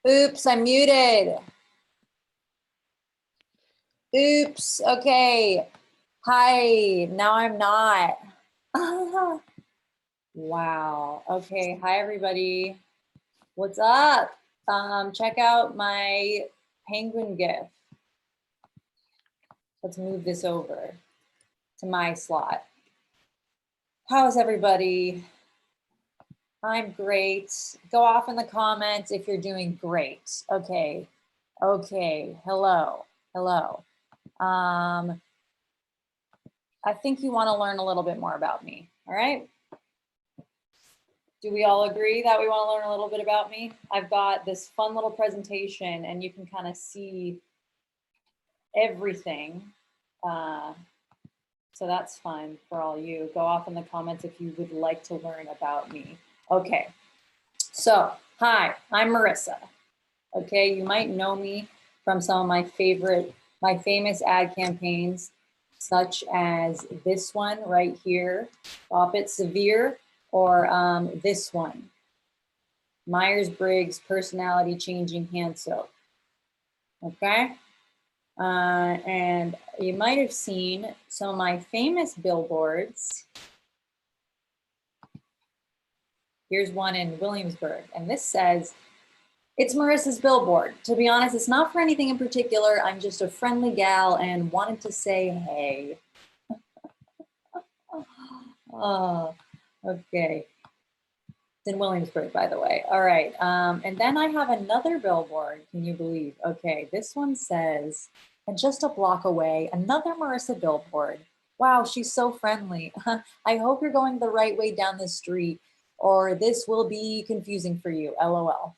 Oops, I'm muted. Oops, okay. Hi, now I'm not. Wow, okay, hi everybody. What's up? Check out my penguin gif. Let's move this over to my slot. How's everybody? I'm great. Go off in the comments if you're doing great. Okay, hello. I think you want to learn a little bit more about me, all right? Do we all agree that we want to learn a little bit about me? I've got this fun little presentation and you can kind of see everything. So that's fun for all you. Go off in the comments if you would like to learn about me. Okay, so hi, I'm Marissa. Okay, you might know me from some of my famous ad campaigns, such as this one right here, Bop It Severe, or this one, Myers-Briggs Personality Changing Hand Soap. Okay, and you might have seen some of my famous billboards. Here's one in Williamsburg, and this says, "It's Marissa's billboard." To be honest, it's not for anything in particular. I'm just a friendly gal and wanted to say hey. Oh, okay. It's in Williamsburg, by the way. All right. And then I have another billboard. Can you believe? Okay, this one says, "And just a block away, another Marissa billboard. Wow, she's so friendly. I hope you're going the right way down the street, or this will be confusing for you. LOL."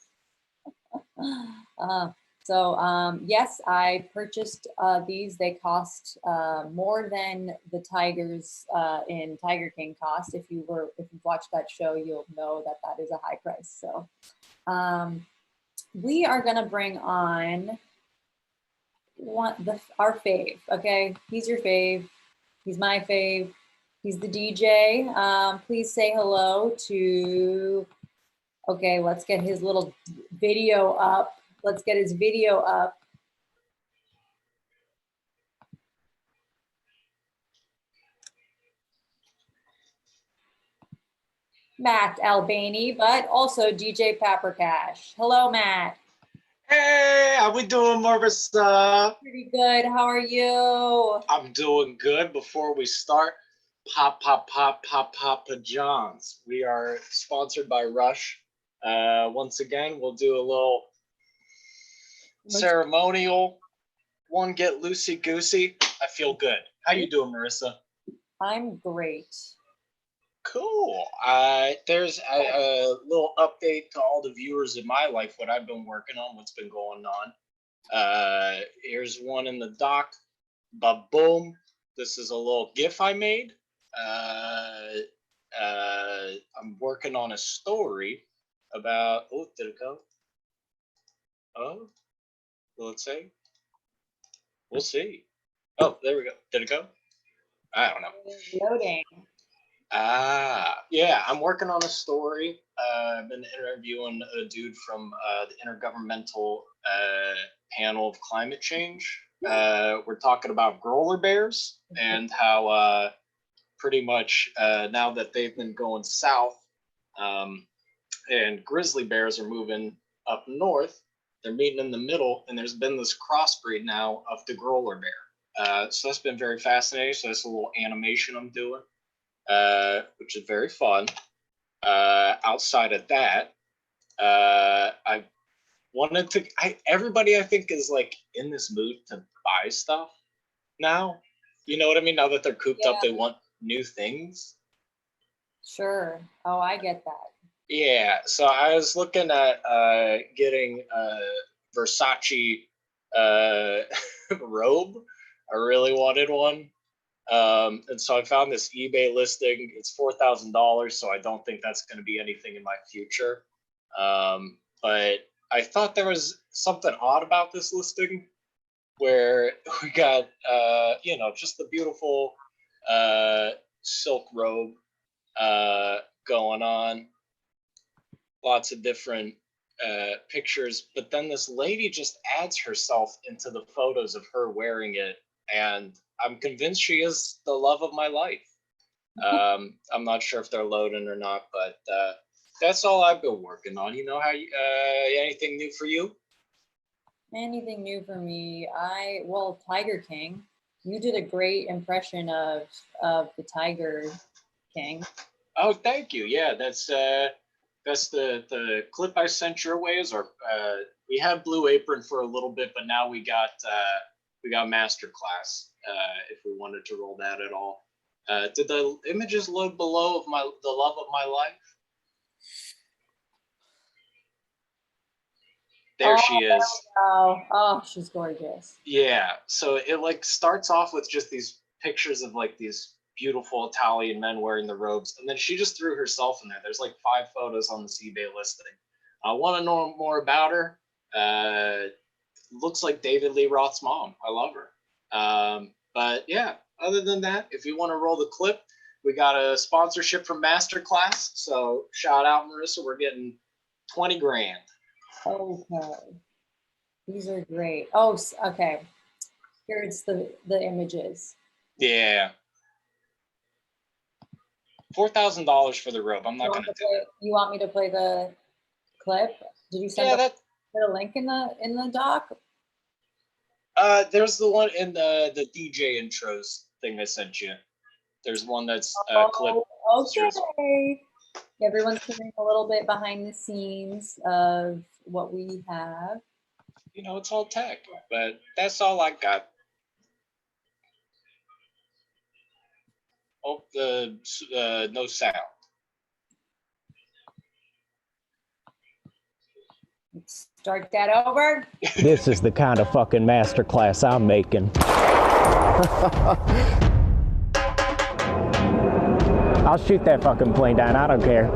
Yes, I purchased these. They cost more than the tigers in Tiger King cost. If you've watched that show, you'll know that that is a high price. So we are gonna bring on our fave. Okay, he's your fave. He's my fave. He's the DJ. Please say hello to. Okay, let's get his little video up. Let's get his video up. Matt Albany, but also DJ Paprikash. Hello, Matt. Hey, how we doing, Marissa? Pretty good. How are you? I'm doing good. Before we start, Papa John's. We are sponsored by Rush. Once again, we'll do a little ceremonial one. Get loosey goosey. I feel good. How you doing, Marissa? I'm great. Cool. There's a little update to all the viewers in my life, what I've been working on, what's been going on. Here's one in the doc. Ba-boom. This is a little GIF I made. I'm working on a story about, oh, did it go? Oh, will it say? We'll see. Oh, there we go. Did it go? I don't know. Loading. Yeah, I'm working on a story. I've been interviewing a dude from the Intergovernmental Panel of Climate Change. We're talking about growler bears and how pretty much now that they've been going south and grizzly bears are moving up north, they're meeting in the middle, and there's been this crossbreed now of the growler bear. So that's been very fascinating. So that's a little animation I'm doing. Which is very fun. Outside of that, I wanted to. Everybody I think is like in this mood to buy stuff now. You know what I mean? Now that they're cooped up, they want new things. Sure. Oh, I get that. Yeah. So I was looking at getting a Versace robe. I really wanted one. And so I found this eBay listing. It's $4,000, so I don't think that's going to be anything in my future. But I thought there was something odd about this listing, where we got, just the beautiful silk robe going on. Lots of different pictures, but then this lady just adds herself into the photos of her wearing it, and I'm convinced she is the love of my life. I'm not sure if they're loading or not, but that's all I've been working on. You know how you, anything new for you? Anything new for me? Well, Tiger King. You did a great impression of the Tiger King. Oh, thank you. Yeah, that's the clip I sent your way. Is our we had Blue Apron for a little bit, but now we got Masterclass. If we wanted to roll that at all, did the images load below of the love of my life? There she is. Oh, she's gorgeous. Yeah. So it like starts off with just these pictures of like these beautiful Italian men wearing the robes, and then she just threw herself in there. There's like 5 photos on this eBay listing. I want to know more about her. Looks like David Lee Roth's mom. I love her. But yeah, other than that, if you want to roll the clip, we got a sponsorship from Masterclass. So shout out, Marissa. We're getting 20 grand. Okay. These are great. Oh, okay. Here's the images. Yeah. $4,000 for the robe. I'm not going to do it. You want me to play the clip? Did you send a link in the doc? There's the one in the DJ intros thing I sent you. There's one that's clip. Okay. Everyone's hearing a little bit behind the scenes of what we have. You know, it's all tech, but that's all I got. Oh, no sound. Let's start that over. This is the kind of fucking masterclass I'm making. I'll shoot that fucking plane down, I don't care.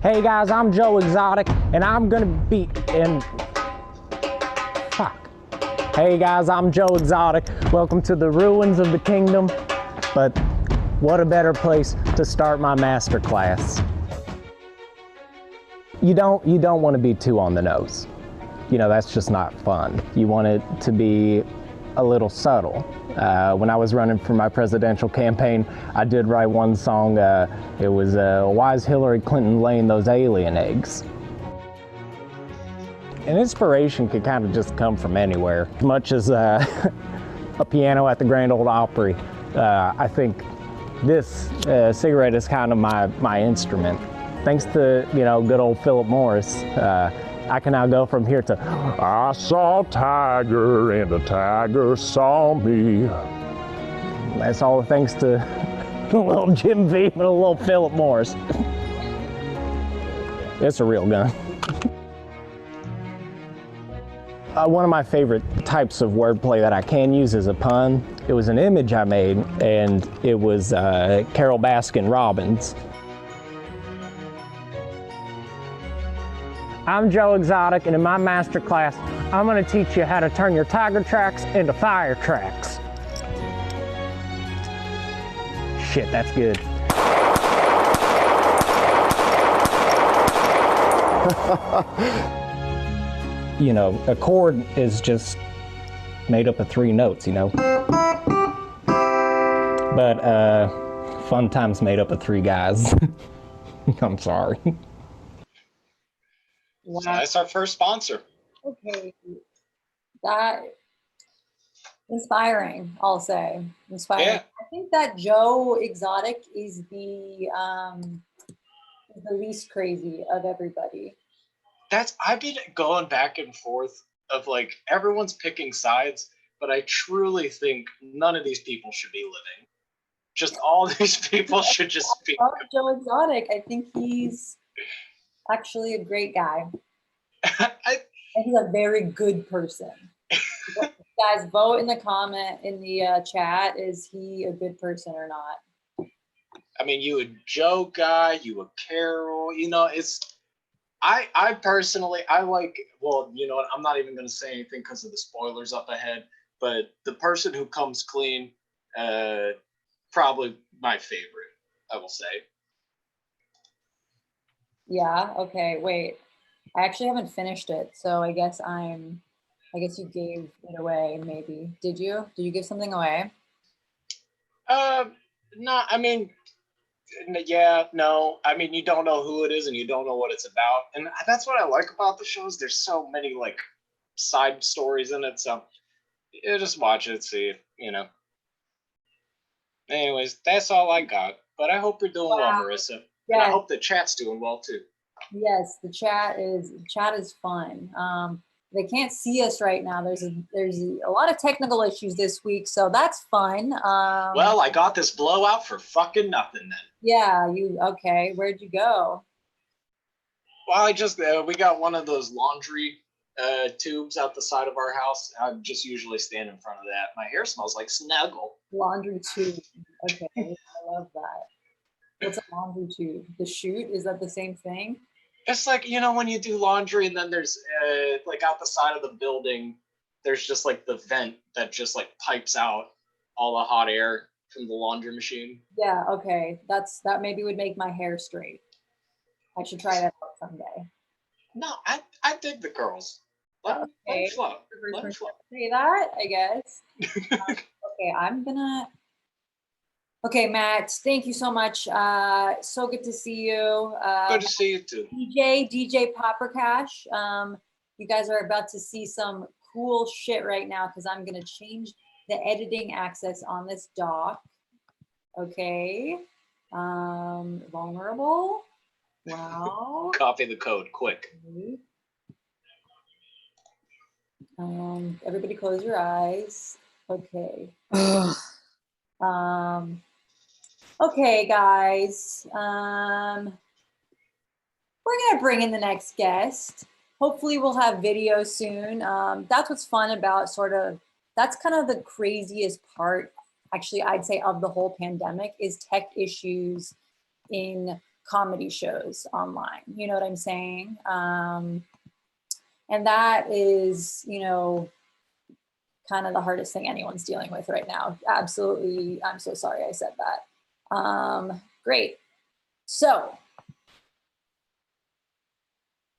Hey guys, I'm Joe Exotic, and I'm gonna be in... Fuck. Hey guys, I'm Joe Exotic. Welcome to the ruins of the kingdom. But what a better place to start my masterclass. You don't want to be too on the nose. You know, that's just not fun. You want it to be a little subtle. When I was running for my presidential campaign, I did write one song. It was "Why is Hillary Clinton laying those alien eggs?" And inspiration could kind of just come from anywhere. As much as a piano at the Grand Ole Opry, I think this cigarette is kind of my instrument. Thanks to, you know, good old Philip Morris, I can now go from here to I saw a tiger and the tiger saw me. That's all thanks to a little Jim V and a little Philip Morris. It's a real gun. One of my favorite types of wordplay that I can use is a pun. It was an image I made, and it was Carol Baskin Robbins. I'm Joe Exotic, and in my master class, I'm going to teach you how to turn your tiger tracks into fire tracks. Shit, that's good. You know, a chord is just made up of 3 notes, you know. But fun time's made up of 3 guys. I'm sorry. Wow. So that's our first sponsor. Okay. That inspiring, I'll say. Inspiring. Yeah. I think that Joe Exotic is the least crazy of everybody. I've been going back and forth of like everyone's picking sides, but I truly think none of these people should be living. Just all these people should just be. Joe Exotic. I think he's actually a great guy. And he's a very good person. Guys, vote in the comment in the chat. Is he a good person or not? I mean, you a Joe guy, you a Carol. You know, it's. I personally, I like. Well, you know what? I'm not even going to say anything because of the spoilers up ahead. But the person who comes clean, probably my favorite. I will say. Yeah. Okay. Wait. I actually haven't finished it, so I guess you gave it away. Maybe. Did you? Did you give something away? Uh, no, I mean, yeah, no. I mean, you don't know who it is and you don't know what it's about, and that's what I like about the shows. There's so many like side stories in it, so you just watch it, see, you know. Anyways, that's all I got. But I hope you're doing well, Wow. Marissa, and I Yes. hope the chat's doing well too. Yes. The chat is fun. They can't see us right now. There's a lot of technical issues this week, so that's fun. Well, I got this blowout for fucking nothing then. Yeah. You okay? Where'd you go? Well, I just we got one of those laundry tubes out the side of our house. I just usually stand in front of that. My hair smells like Snuggle. Laundry tube. Okay. I love that. What's a laundry tube? The chute? Is that the same thing? It's like, you know, when you do laundry and then there's like out the side of the building, there's just like the vent that just like pipes out all the hot air from the laundry machine. Yeah, okay. That maybe would make my hair straight. I should try that out someday. No, I dig the girls. Let them Okay. flow. Let them flow. Say that, I guess. Okay, Okay, Matt, thank you so much. So good to see you. Good to see you too. DJ Popper Cash. You guys are about to see some cool shit right now because I'm gonna change the editing access on this doc. Okay. Vulnerable. Wow. Copy the code, quick. Everybody close your eyes. Okay. Okay, guys. We're gonna bring in the next guest. Hopefully we'll have video soon. That's what's fun about that's kind of the craziest part, actually, I'd say, of the whole pandemic is tech issues in comedy shows online. You know what I'm saying? And that is, kind of the hardest thing anyone's dealing with right now. Absolutely. I'm so sorry I said that. Great. So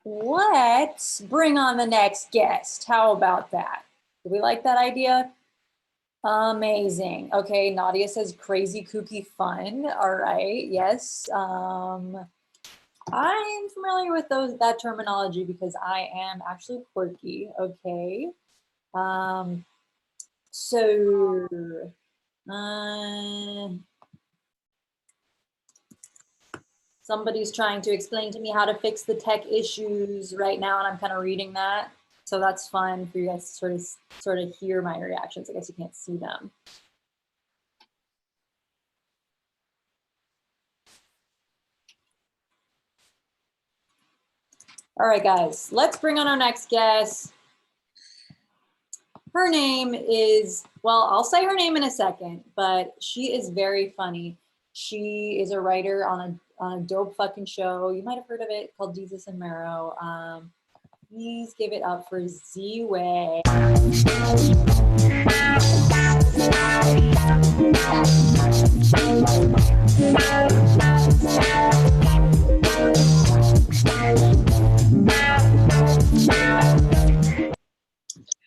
let's bring on the next guest. How about that? Do we like that idea? Amazing. Okay, Nadia says crazy, kooky, fun. All right, yes. I'm familiar with that terminology because I am actually quirky. Okay. So, somebody's trying to explain to me how to fix the tech issues right now, and I'm kind of reading that. So that's fun for you guys to sort of hear my reactions. I guess you can't see them. All right, guys, let's bring on our next guest. Her name is, well, I'll say her name in a second, but she is very funny. She is a writer on a dope fucking show. You might have heard of it, called Jesus and Marrow. Please give it up for Z-Way.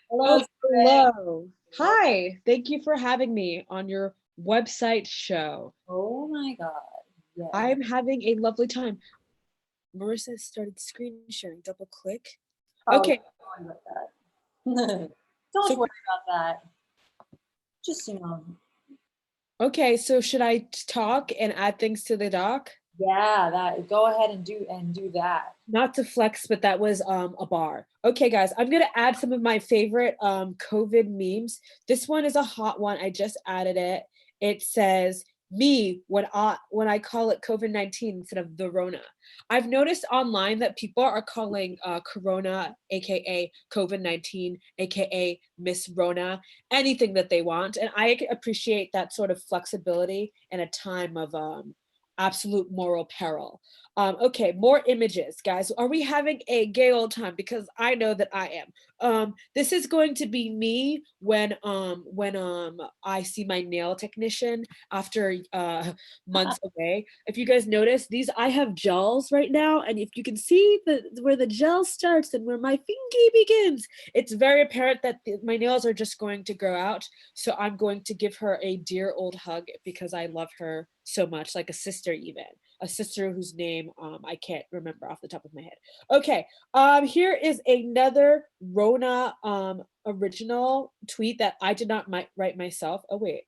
Hello. Hello. Hi. Thank you for having me on your website show. Oh my God. Yeah. I'm having a lovely time. Marissa started screen sharing. Double click. Oh, okay. Don't worry about that. Don't worry about that. Just, Okay, so should I talk and add things to the doc? Yeah, go ahead and do that. Not to flex, but that was a bar. Okay, guys, I'm gonna add some of my favorite COVID memes. This one is a hot one. I just added it. It says me when I call it COVID-19 instead of the Rona. I've noticed online that people are calling Corona, aka COVID-19, aka Miss Rona, anything that they want, and I appreciate that sort of flexibility in a time of absolute moral peril. Okay, more images, guys. Are we having a gay old time? Because I know that I am. This is going to be me when I see my nail technician after months away. If you guys notice, these I have gels right now, and if you can see where the gel starts and where my fingy begins, it's very apparent that my nails are just going to grow out. So I'm going to give her a dear old hug because I love her so much, like a sister even. A sister whose name I can't remember off the top of my head. Okay, here is another Rona original tweet that I did not write myself. Oh wait,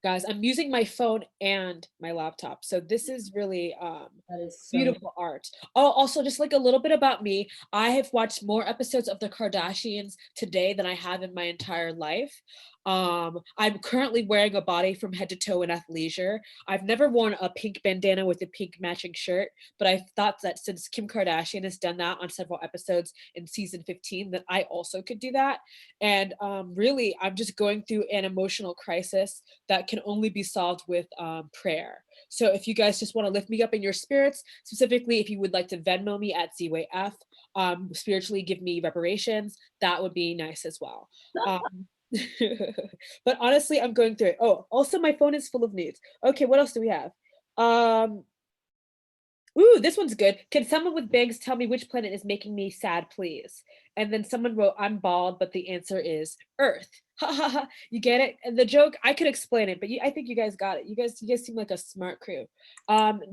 guys, I'm using my phone and my laptop, so this is really That is so beautiful art. Oh, also, just like a little bit about me, I have watched more episodes of the Kardashians today than I have in my entire life. I'm currently wearing a body from head to toe in athleisure. I've never worn a pink bandana with a pink matching shirt, but I thought that since Kim Kardashian has done that on several episodes in season 15, that I also could do that. And really, I'm just going through an emotional crisis that can only be solved with prayer. So if you guys just want to lift me up in your spirits, specifically if you would like to Venmo me at ZWayF, spiritually give me reparations, that would be nice as well. But honestly, I'm going through it. Oh, also my phone is full of nudes. Okay, what else do we have? Ooh, this one's good. Can someone with bangs tell me which planet is making me sad, please? And then someone wrote, I'm bald, but the answer is Earth. Ha ha ha. You get it? And the joke, I could explain it, but I think you guys got it. You guys seem like a smart crew.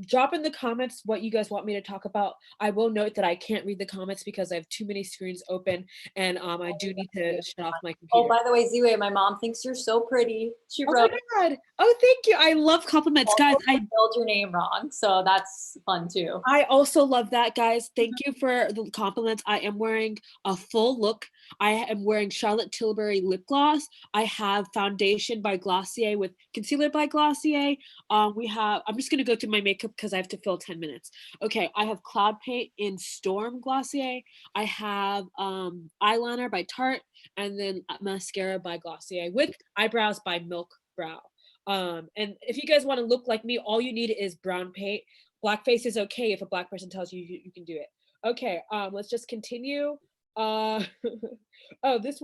Drop in the comments what you guys want me to talk about. I will note that I can't read the comments because I have too many screens open, and I do need to shut off my Oh, computer. by the way, Ziwe, my mom thinks you're so pretty. She Oh my wrote, God. Oh, thank you. I love compliments, guys. also spelled your name wrong, so that's fun too. I also love that, guys. Thank you for the compliments. I am wearing a full look. I am wearing Charlotte Tilbury lip gloss. I have foundation by Glossier with concealer by Glossier. I'm just going to go through my makeup because I have to fill 10 minutes. Okay, I have cloud paint in Storm Glossier. I have eyeliner by Tarte, and then mascara by Glossier with eyebrows by Milk Brow. And if you guys want to look like me, all you need is brown paint. Blackface is okay if a black person tells you you can do it. Okay, let's just continue. Uh, oh, this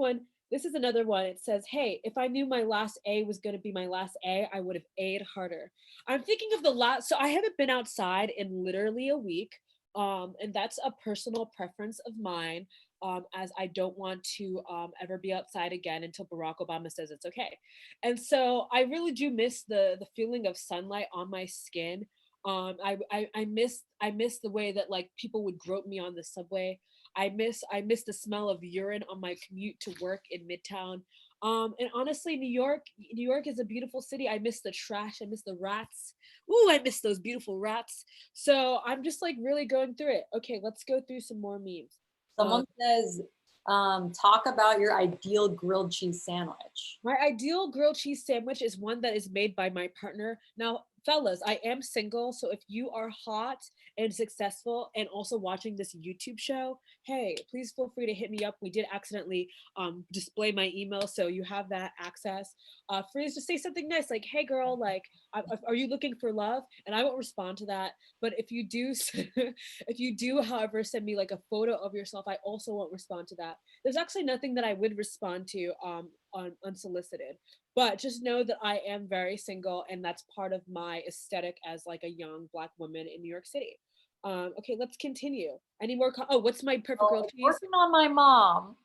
is another one. It says, hey, if I knew my last A was going to be my last A, I would have A'd harder. I'm thinking of the last, so I haven't been outside in literally a week. And that's a personal preference of mine, as I don't want to ever be outside again until Barack Obama says it's okay. And so I really do miss the feeling of sunlight on my skin. I miss the way that like people would grope me on the subway. I miss the smell of urine on my commute to work in Midtown. And honestly, New York is a beautiful city. I miss the trash. I miss the rats. Ooh, I miss those beautiful rats. So I'm just like really going through it. Okay, let's go through some more memes. Someone says, talk about your ideal grilled cheese sandwich. My ideal grilled cheese sandwich is one that is made by my partner. Now, fellas, I am single, so if you are hot and successful and also watching this YouTube show, hey, please feel free to hit me up. We did accidentally display my email, so you have that access. Please just say something nice like, hey girl, like, are you looking for love? And I won't respond to that. But if you do, if you do, however, send me like a photo of yourself, I also won't respond to that. There's actually nothing that I would respond to unsolicited, but just know that I am very single, and that's part of my aesthetic as like a young Black woman in New York City. Okay, let's continue. Any more? Oh, what's my perfect grilled cheese? Working on my mom.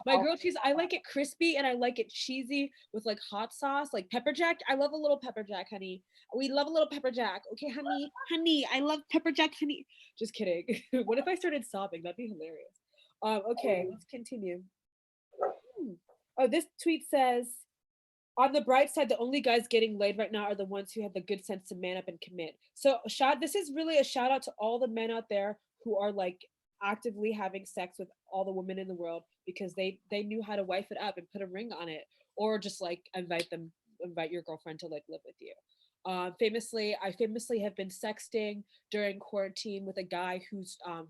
My grilled cheese, I like it crispy and I like it cheesy with like hot sauce, like pepper jack. I love a little pepper jack, honey. We love a little pepper jack. Okay, honey, I love pepper jack, honey. Just kidding. What if I started sobbing? That'd be hilarious. Okay, let's continue. Oh, this tweet says, on the bright side, the only guys getting laid right now are the ones who have the good sense to man up and commit. So, this is really a shout out to all the men out there who are like actively having sex with all the women in the world because they knew how to wife it up and put a ring on it, or just like invite your girlfriend to like live with you. I famously have been sexting during quarantine with a guy who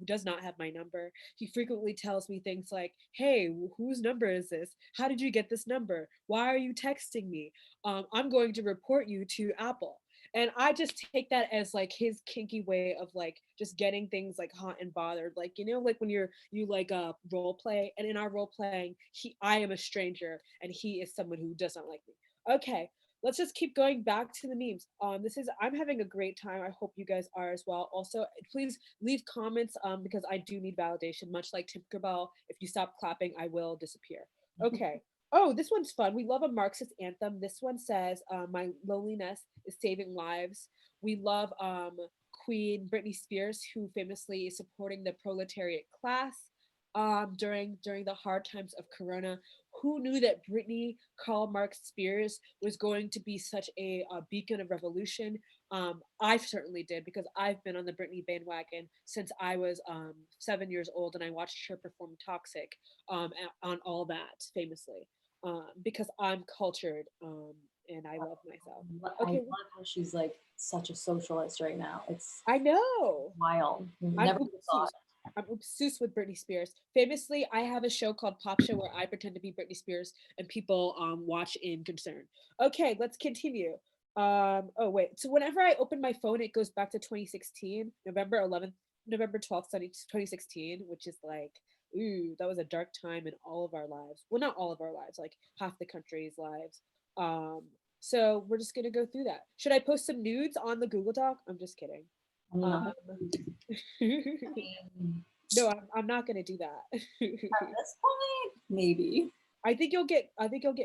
does not have my number. He frequently tells me things like, "Hey, whose number is this? How did you get this number? Why are you texting me? I'm going to report you to Apple." And I just take that as like his kinky way of like just getting things like hot and bothered. Like, you know, like when you like role play, and in our role playing, I am a stranger and he is someone who does not like me. Okay, let's just keep going back to the memes. I'm having a great time. I hope you guys are as well. Also, please leave comments because I do need validation, much like Tinkerbell. If you stop clapping, I will disappear. Okay. Oh, this one's fun. We love a Marxist anthem. This one says, "My loneliness is saving lives." We love Queen Britney Spears, who famously is supporting the proletariat class during the hard times of Corona. Who knew that Britney Karl Marx Spears was going to be such a beacon of revolution? I certainly did, because I've been on the Britney bandwagon since I was 7 years old, and I watched her perform Toxic on All That famously, because I'm cultured and I love myself. I Okay, love how she's like such a socialist right now. It's I know. wild. I'm Never would've thought. obsessed. I'm obsessed with Britney Spears. Famously, I have a show called Pop Show where I pretend to be Britney Spears and people watch in concern. Okay, let's continue. Oh wait. So whenever I open my phone, it goes back to 2016, November 11th, November 12th, 2016, which is like, ooh, that was a dark time in all of our lives. Well, not all of our lives, like half the country's lives. Um, so we're just gonna go through that. Should I post some nudes on the Google Doc? I'm just kidding. I mean, Um, no, I'm not gonna do that. at this point, maybe. I think you'll get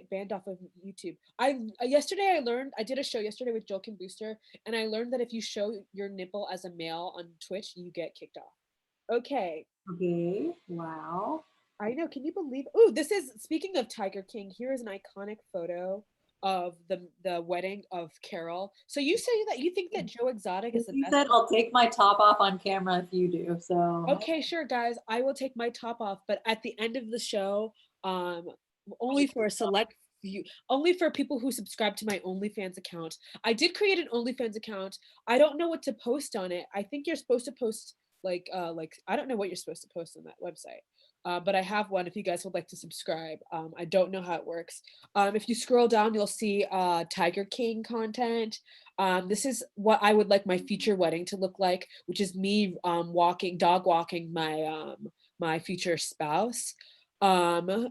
banned off of YouTube. Yesterday I learned, I did a show yesterday with Joel Kim Booster, and I learned that if you show your nipple as a male on Twitch, you get kicked off. Okay. Okay. Wow. I know. Can you believe? Oh, this is, speaking of Tiger King. Here is an iconic photo of the wedding of Carol. So you say that you think that Joe Exotic is the You best? said I'll take my top off on camera if you do. So Okay, sure, guys. I will take my top off, but at the end of the show, um, only for a select few, only for people who subscribe to my OnlyFans account. I did create an OnlyFans account. I don't know what to post on it. I think you're supposed to post like I don't know what you're supposed to post on that website. But I have one if you guys would like to subscribe. I don't know how it works. If you scroll down, you'll see Tiger King content. This is what I would like my future wedding to look like, which is me dog walking my future spouse. Um,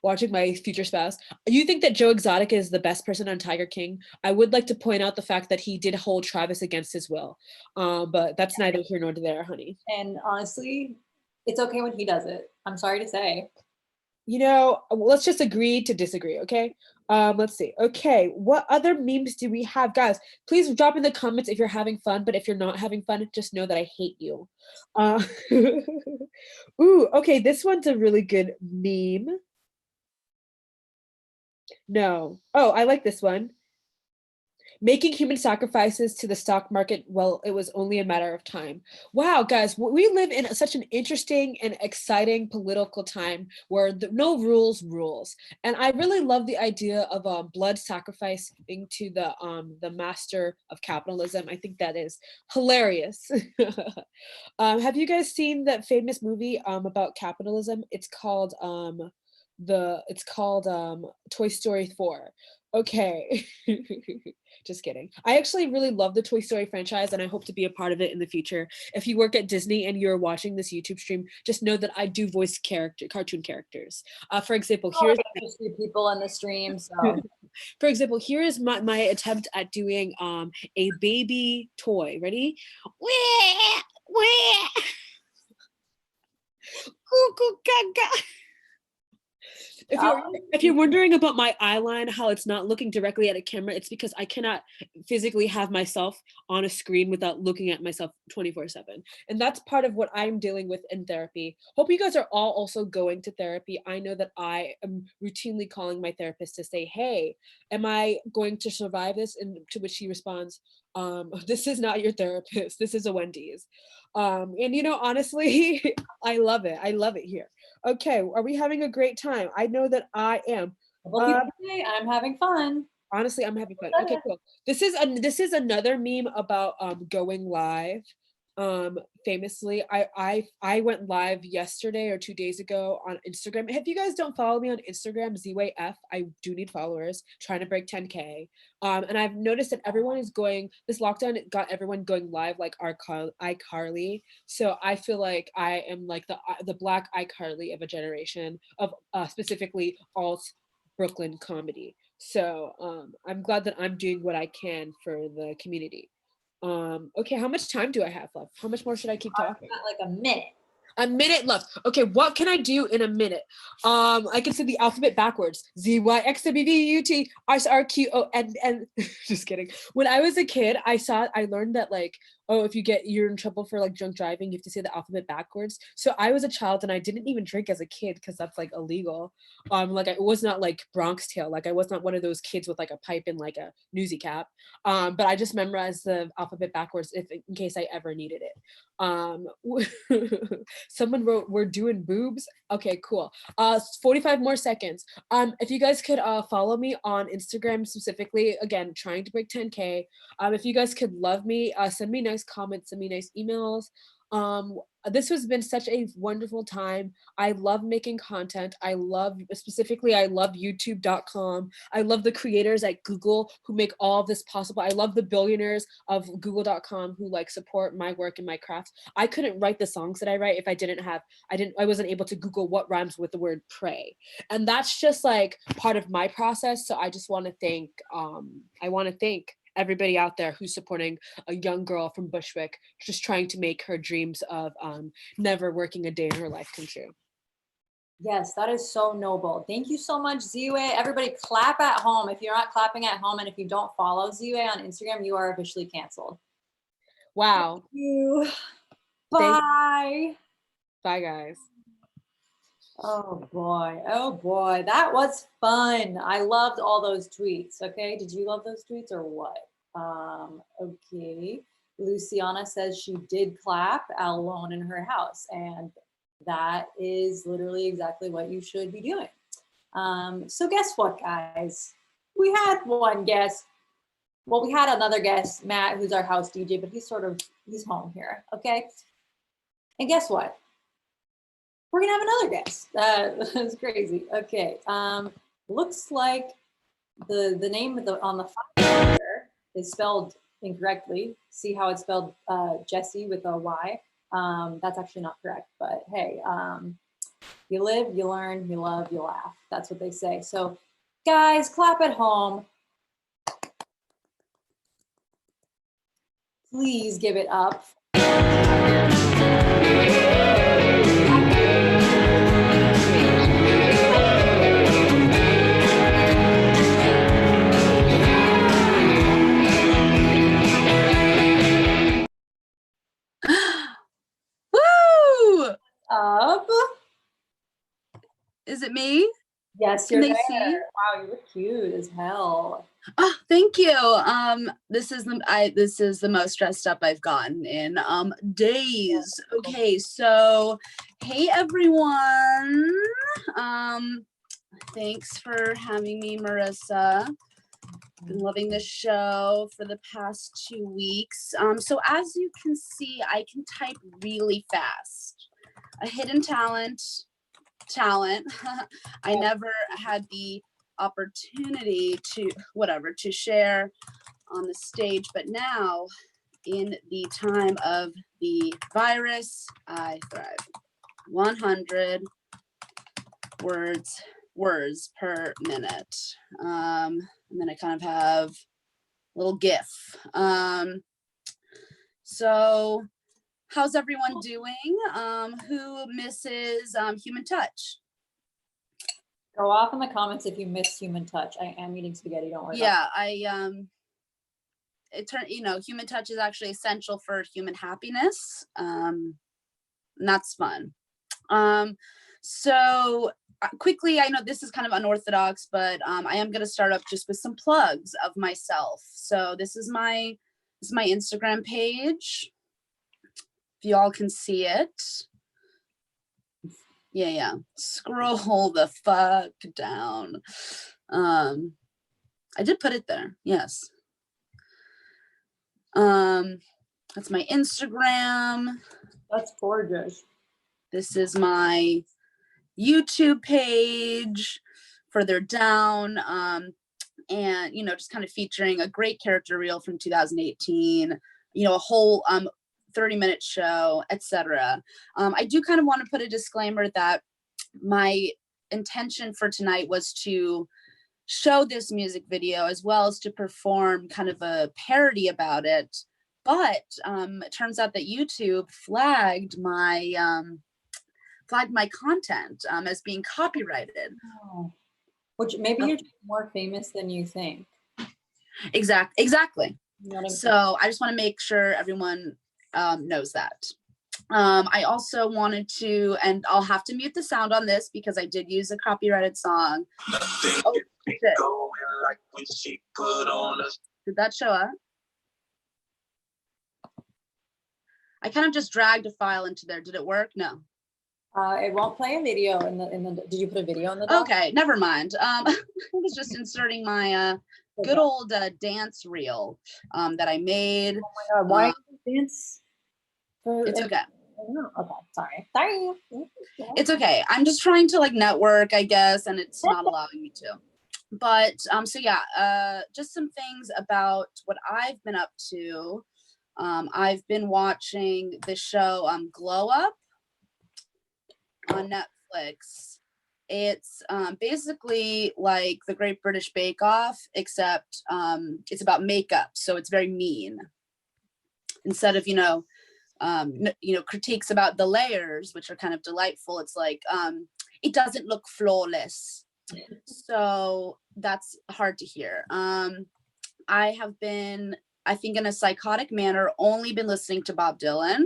watching my future spouse. You think that Joe Exotic is the best person on Tiger King? I would like to point out the fact that he did hold Travis against his will. But that's neither here nor there, honey. and honestly, it's okay when he does it. I'm sorry to say. You know, let's just agree to disagree, okay? Let's see. Okay, what other memes do we have? Guys, please drop in the comments if you're having fun, but if you're not having fun, just know that I hate you. Ooh, okay, this one's a really good meme. No. Oh, I like this one. Making human sacrifices to the stock market, well, it was only a matter of time. Wow, guys, we live in such an interesting and exciting political time where no rules. And I really love the idea of blood sacrificing to the master of capitalism. I think that is hilarious. Have you guys seen that famous movie about capitalism? It's called Toy Story 4. Okay. Just kidding. I actually really love the Toy Story franchise and I hope to be a part of it in the future. If you work at Disney and you're watching this YouTube stream, just know that I do voice cartoon characters. For example, here's people on the stream. So for example, here is my attempt at doing a baby toy. Ready? Wah, wah. Cuckoo, gaga. If you're wondering about my eye line, how it's not looking directly at a camera, it's because I cannot physically have myself on a screen without looking at myself 24/7. And that's part of what I'm dealing with in therapy. Hope you guys are all also going to therapy. I know that I am routinely calling my therapist to say, hey, am I going to survive this? And to which she responds, this is not your therapist. This is a Wendy's. And you know, honestly, I love it. I love it here. Okay, are we having a great time? I know that I am. I'm having fun. Honestly, I'm having fun. Okay, cool. This is another meme about going live. famously, I went live yesterday or 2 days ago on Instagram. If you guys don't follow me on Instagram, ZWayF, I do need followers, trying to break 10K. And I've noticed that everyone is going, this lockdown got everyone going live like iCarly. So I feel like I am like the black iCarly of a generation of specifically alt Brooklyn comedy. So I'm glad that I'm doing what I can for the community. Okay, how much time do I have left? How much more should I keep talking? Got like a minute. A minute left. Okay, what can I do in a minute? I can say the alphabet backwards. ZYXWUTRQON. Just kidding. When I was a kid, I learned that like, oh, if you're in trouble for like drunk driving, you have to say the alphabet backwards. So I was a child and I didn't even drink as a kid because that's like illegal. Like I was not like Bronx Tale. Like I was not one of those kids with like a pipe and like a newsy cap. But I just memorized the alphabet backwards in case I ever needed it. Someone wrote, we're doing boobs. Okay, cool. 45 more seconds. If you guys could follow me on Instagram specifically, again, trying to break 10K. If you guys could love me, send me nice comments, send me nice emails. This has been such a wonderful time. I love making content. I love youtube.com. I love the creators at Google who make all of this possible. I love the billionaires of google.com who like support my work and my craft. I couldn't write the songs that I write if I wasn't able to Google what rhymes with the word pray. And that's just like part of my process. So I just want to thank, everybody out there who's supporting a young girl from Bushwick, just trying to make her dreams of never working a day in her life come true. Yes, that is so noble. Thank you so much, Z-Way. Everybody clap at home. If you're not clapping at home and if you don't follow Z-Way on Instagram, you are officially canceled. Wow. Thank you. Bye. Bye, guys. Oh boy, that was fun. I loved all those tweets. Okay, did you love those tweets or what? Okay, Luciana says she did clap alone in her house, and that is literally exactly what you should be doing. So guess what, guys? We had one guest. Well, we had another guest, Matt, who's our house DJ, but he's home here. Okay, and guess what? We're gonna have another guest. That's crazy. Okay. Looks like the name on the file is spelled incorrectly. See how it's spelled Jesse with a Y? That's actually not correct, but hey, you live, you learn, you love, you laugh. That's what they say. So guys, clap at home. Please give it up. Up. Is it me? Yes, Can you're they there. see? Wow, you look cute as hell. Oh, thank you. This is the most dressed up I've gotten in days. Okay, so hey everyone. Thanks for having me, Marissa. Been loving this show for the past 2 weeks. So as you can see, I can type really fast. A hidden talent. I never had the opportunity to share on the stage, but now in the time of the virus, I thrive. 100 words per minute. And then I kind of have a little GIF. So how's everyone doing? Who misses human touch? Go off in the comments if you miss human touch. I am eating spaghetti, don't worry. Yeah, human touch is actually essential for human happiness. And that's fun. So quickly, I know this is kind of unorthodox, but I am going to start up just with some plugs of myself. So this is my Instagram page. If you all can see it. Yeah. Scroll the fuck down. I did put it there. Yes. That's my Instagram. That's gorgeous. This is my YouTube page further down. And, you know, just kind of featuring a great character reel from 2018, you know, a whole 30-minute show, etc. I do kind of want to put a disclaimer that my intention for tonight was to show this music video as well as to perform kind of a parody about it. But it turns out that YouTube flagged my content as being copyrighted. Oh. Which maybe you're more famous than you think. Exactly. You know what I'm saying? So I just want to make sure everyone knows that. I also wanted to, and I'll have to mute the sound on this because I did use a copyrighted song. Oh, shit. Did that show up? I kind of just dragged a file into there. Did it work? No. It won't play a video in the. Did you put a video in the doc? Okay, never mind. I was just inserting my good old dance reel that I made. Oh my God, why dance? It's okay. Okay, sorry. It's okay. I'm just trying to like network, I guess, and it's not allowing me to. But so yeah, just some things about what I've been up to. I've been watching the show Glow Up on Netflix. It's basically like the Great British Bake Off, except it's about makeup, so it's very mean. Instead of critiques about the layers, which are kind of delightful, it's like it doesn't look flawless. So that's hard to hear. I have been, I think, in a psychotic manner, only been listening to Bob Dylan.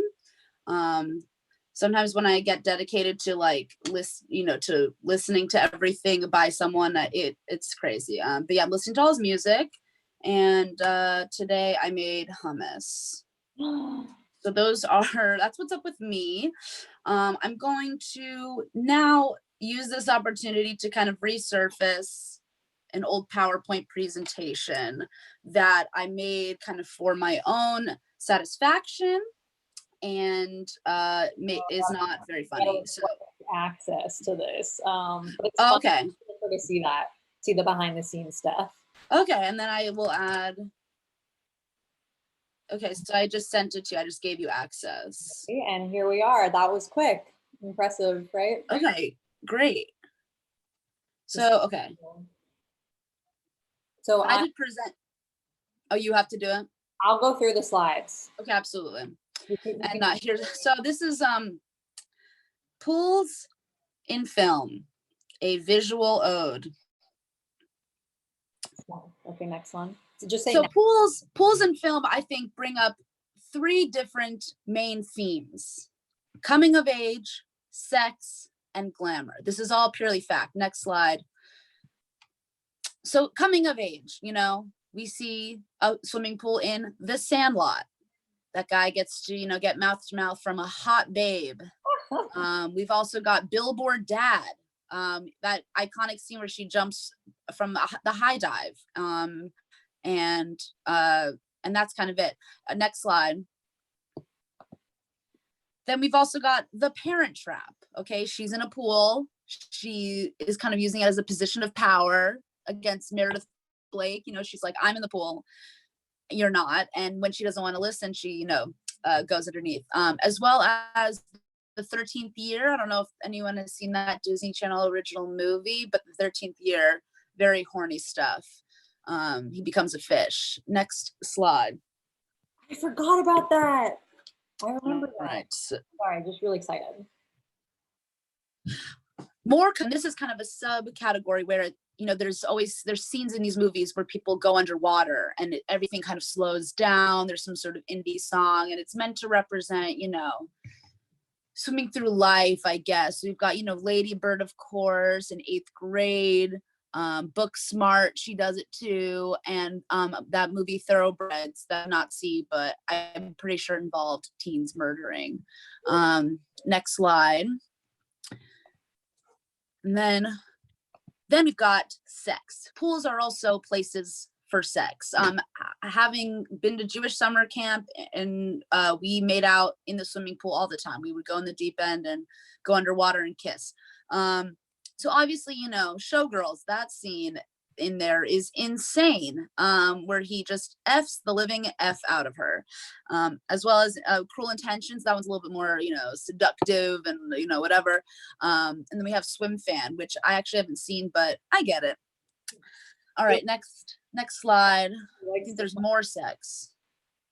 Sometimes when I get dedicated to to listening to everything by someone, it's crazy. But yeah, I'm listening to all his music, and today I made hummus. So that's what's up with me. I'm going to now use this opportunity to kind of resurface an old PowerPoint presentation that I made kind of for my own satisfaction, and is not very funny. So access to this. It's okay. To see the behind the scenes stuff. Okay, and then I will add. Okay, so I just sent it to you. I just gave you access. Okay, and here we are. That was quick. Impressive, right? Okay, great. So, okay. So I did present. Oh, you have to do it? I'll go through the slides. Okay, absolutely. And this is Pools in Film, a visual ode. Okay, next one. So just say so pools in film, I think, bring up 3 different main themes: coming of age, sex, and glamour. This is all purely fact. Next slide. So coming of age, we see a swimming pool in The Sandlot. That guy gets to, get mouth to mouth from a hot babe. We've also got Billboard Dad, that iconic scene where she jumps from the high dive. And that's kind of it. Next slide. Then we've also got The Parent Trap. Okay, she's in a pool. She is kind of using it as a position of power against Meredith Blake. She's like, I'm in the pool, you're not. And when she doesn't want to listen, she, goes underneath. As well as The 13th Year. I don't know if anyone has seen that Disney Channel original movie, but The 13th Year, very horny stuff. He becomes a fish. Next slide. I forgot about that. I remember that. Right. Sorry, just really excited. This is kind of a subcategory where there's scenes in these movies where people go underwater and everything kind of slows down. There's some sort of indie song, and it's meant to represent swimming through life, I guess. We've got Lady Bird, of course, in 8th grade. Book Smart, she does it too, and that movie Thoroughbreds that I not see, but I'm pretty sure involved teens murdering. Next slide. And then we've got sex. Pools are also places for sex. Having been to Jewish summer camp, and we made out in the swimming pool all the time. We would go in the deep end and go underwater and kiss. So obviously, you know, Showgirls, that scene in there is insane, where he just F's the living F out of her, as well as Cruel Intentions. That one's a little bit more, you know, seductive and, you know, whatever. And then we have Swim Fan, which I actually haven't seen, but I get it. All right, next slide. I think there's more sex.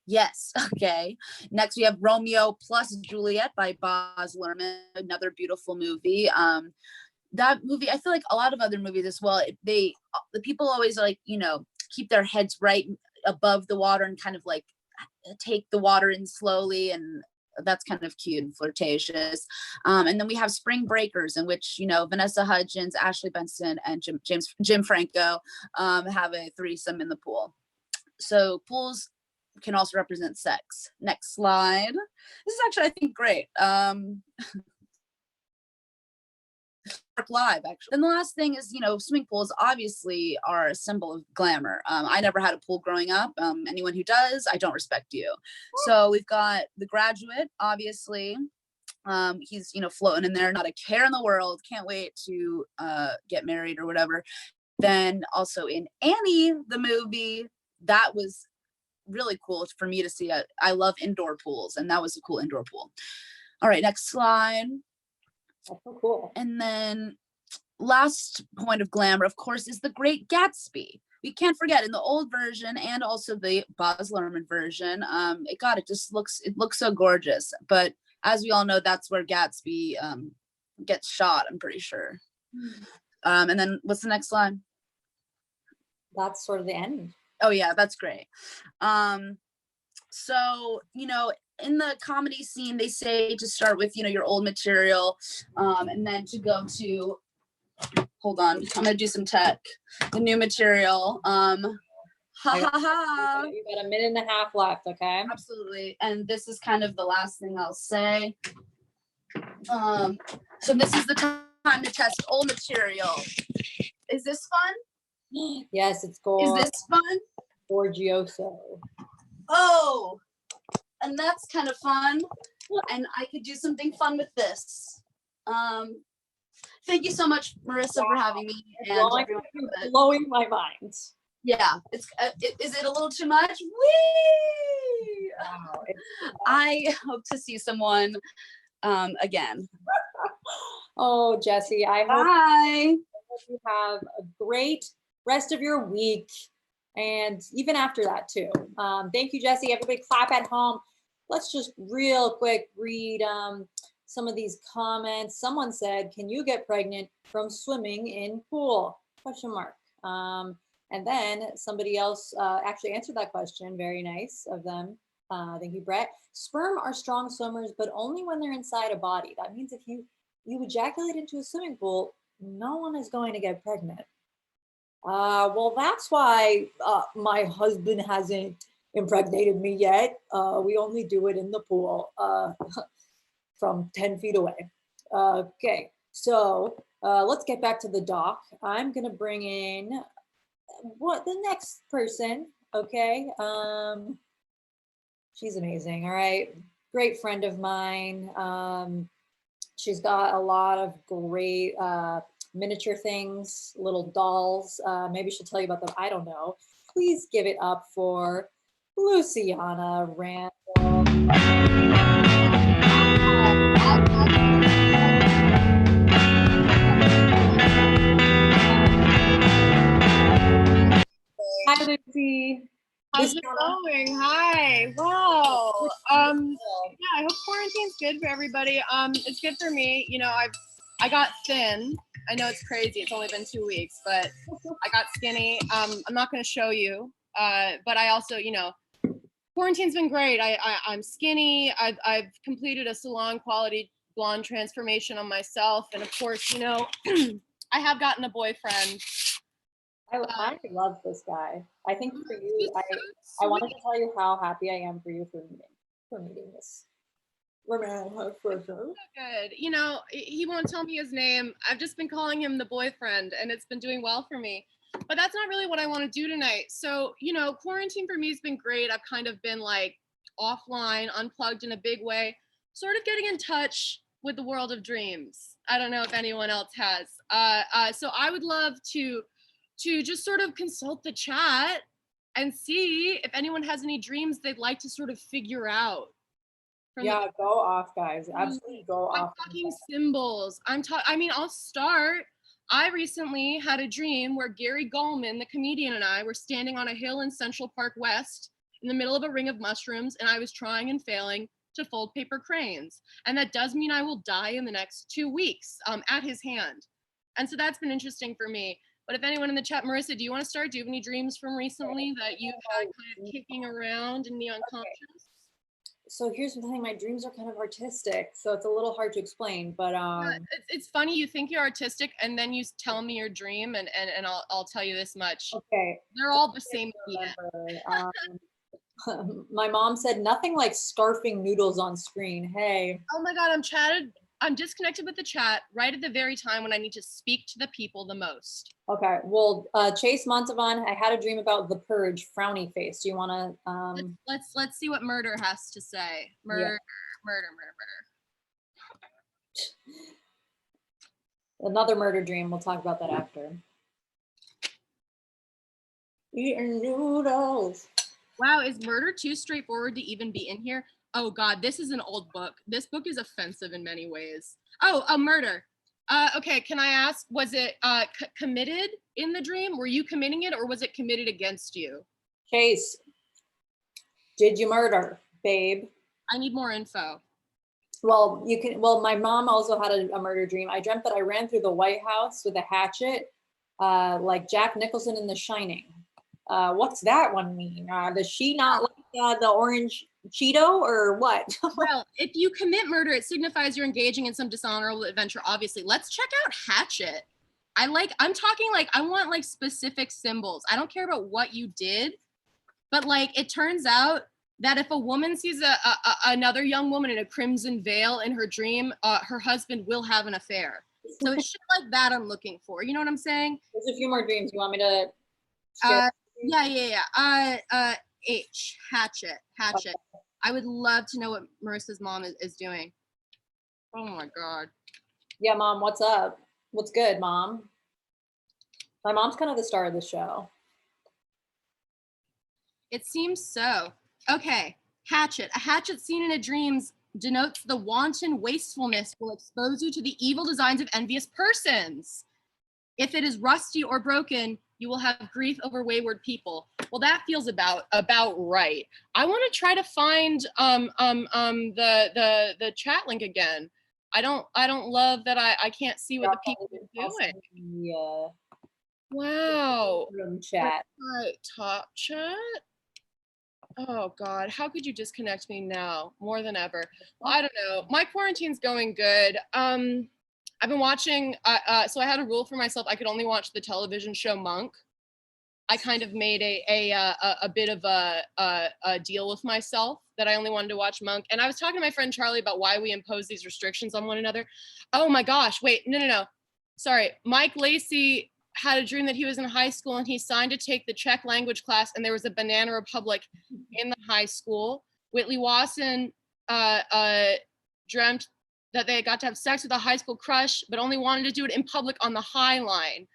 Yes, okay. Next we have Romeo plus Juliet by Baz Luhrmann, another beautiful movie. That movie, I feel like a lot of other movies as well, the people always like, you know, keep their heads right above the water and kind of like take the water in slowly, and that's kind of cute and flirtatious. And then we have Spring Breakers, in which, you know, Vanessa Hudgens, Ashley Benson, and Jim Franco have a threesome in the pool. So pools can also represent sex. Next slide. This is actually, I think, great. Live, actually. And the last thing is, you know, swimming pools obviously are a symbol of glamour. I never had a pool growing up. Anyone who does, I don't respect you. So we've got The Graduate, obviously. He's, you know, floating in there, not a care in the world, can't wait to get married or whatever. Then also in Annie, the movie, that was really cool for me to see. I love indoor pools, and that was a cool indoor pool. All right, next slide. That's so cool. And then last point of glamour, of course, is The Great Gatsby. We can't forget, in the old version and also the Baz Luhrmann version, it looks so gorgeous. But as we all know, that's where Gatsby gets shot, I'm pretty sure. And then what's the next slide? That's sort of the end. Oh yeah, that's great. So, you know, in the comedy scene, they say to start with, you know, your old material, and then to go to, hold on, I'm gonna do some tech, the new material. Ha ha ha. You got a minute and a half left, okay? Absolutely. And this is kind of the last thing I'll say. So this is the time to test old material. Is this fun? Yes, it's gorgeous. Is this fun? Gorgioso. Oh, and that's kind of fun. And I could do something fun with this. Thank you so much, Marissa, for having me. And blowing my mind. Yeah, it's is it a little too much? Whee! Wow, I hope to see someone again. Oh, Jessie, I hope you have a great rest of your week, and even after that too. Thank you, Jessie. Everybody clap at home. Let's just real quick read some of these comments. Someone said, can you get pregnant from swimming in pool? Question mark. And then somebody else actually answered that question. Very nice of them. Thank you, Brett. Sperm are strong swimmers, but only when they're inside a body. That means if you ejaculate into a swimming pool, no one is going to get pregnant. Well, that's why my husband hasn't impregnated me yet. We only do it in the pool from 10 feet away. Okay, so let's get back to the doc. I'm gonna bring in the next person, okay? She's amazing, all right? Great friend of mine. She's got a lot of great miniature things, little dolls. Maybe she'll tell you about them, I don't know. Please give it up for Luciana Randall. Hi, Lucy. How's it going? Hi. Wow. Yeah, I hope quarantine's good for everybody. It's good for me. You know, I got thin. I know it's crazy. It's only been 2 weeks, but I got skinny. I'm not going to show you. But I also, you know, quarantine's been great. I'm skinny. I've completed a salon quality blonde transformation on myself, and of course, you know, I have gotten a boyfriend. I love this guy. I think for you, I wanted to tell you how happy I am for you for meeting this romantic person. So good. You know, he won't tell me his name. I've just been calling him the boyfriend, and it's been doing well for me. but that's not really what I want to do tonight. So, you know, quarantine for me has been great. I've kind of been like offline, unplugged in a big way, sort of getting in touch with the world of dreams. I don't know if anyone else has. So I would love to just sort of consult the chat and see if anyone has any dreams they'd like to sort of figure out. Yeah, go off, guys. Absolutely go I'm off. talking symbols. I mean, I'll start. I recently had a dream where Gary Goldman, the comedian, and I were standing on a hill in Central Park West in the middle of a ring of mushrooms, and I was trying and failing to fold paper cranes. And that does mean I will die in the next 2 weeks at his hand. And so that's been interesting for me. But if anyone in the chat, Marissa, do you want to start? Do you have any dreams from recently that you've had kind of kicking around in the unconscious? So here's the thing, my dreams are kind of artistic, so it's a little hard to explain, but It's funny, you think you're artistic and then you tell me your dream and I'll tell you this much. okay. They're all the same idea. My mom said nothing like scarfing noodles on screen. Hey. Oh my God, I'm disconnected with the chat right at the very time when I need to speak to the people the most. Okay, well, Chase Montavon, I had a dream about The Purge, frowny face. Do you want to? Let's see what murder has to say. Murder. Another murder dream. We'll talk about that after. Eating noodles. Wow, is murder too straightforward to even be in here? Oh God, this is an old book. This book is offensive in many ways. Oh, a murder. Okay, can I ask, was it committed in the dream? Were you committing it or was it committed against you? Chase, did you murder, babe? I need more info. Well, my mom also had a murder dream. I dreamt that I ran through the White House with a hatchet, like Jack Nicholson in The Shining. What's that one mean? Does she not like the orange Cheeto or what? Well, if you commit murder, it signifies you're engaging in some dishonorable adventure, obviously. Let's check out hatchet. I want like specific symbols. I don't care about what you did, but like it turns out that if a woman sees another young woman in a crimson veil in her dream, her husband will have an affair. So it's shit like that I'm looking for. You know what I'm saying? There's a few more dreams. You want me to share? Yeah. Hatchet. Okay. I would love to know what Marissa's mom is doing. Oh my God. Yeah, Mom, what's up? What's good, Mom? My mom's kind of the star of the show. It seems so. Okay, hatchet. A hatchet seen in a dream denotes the wanton wastefulness will expose you to the evil designs of envious persons. If it is rusty or broken, you will have grief over wayward people. Well, that feels about right. I want to try to find the chat link again. I don't love that I can't see what the people are doing. Yeah. Wow. Room chat. Right, top chat. Oh God, how could you disconnect me now more than ever? Well, I don't know. My quarantine's going good. I've been watching, so I had a rule for myself. I could only watch the television show Monk. I kind of made a bit of a deal with myself that I only wanted to watch Monk. And I was talking to my friend Charlie about why we impose these restrictions on one another. Oh my gosh, wait, no. Sorry, Mike Lacey had a dream that he was in high school and he signed to take the Czech language class and there was a Banana Republic in the high school. Whitley Wasson dreamt that they got to have sex with a high school crush, but only wanted to do it in public on the High Line.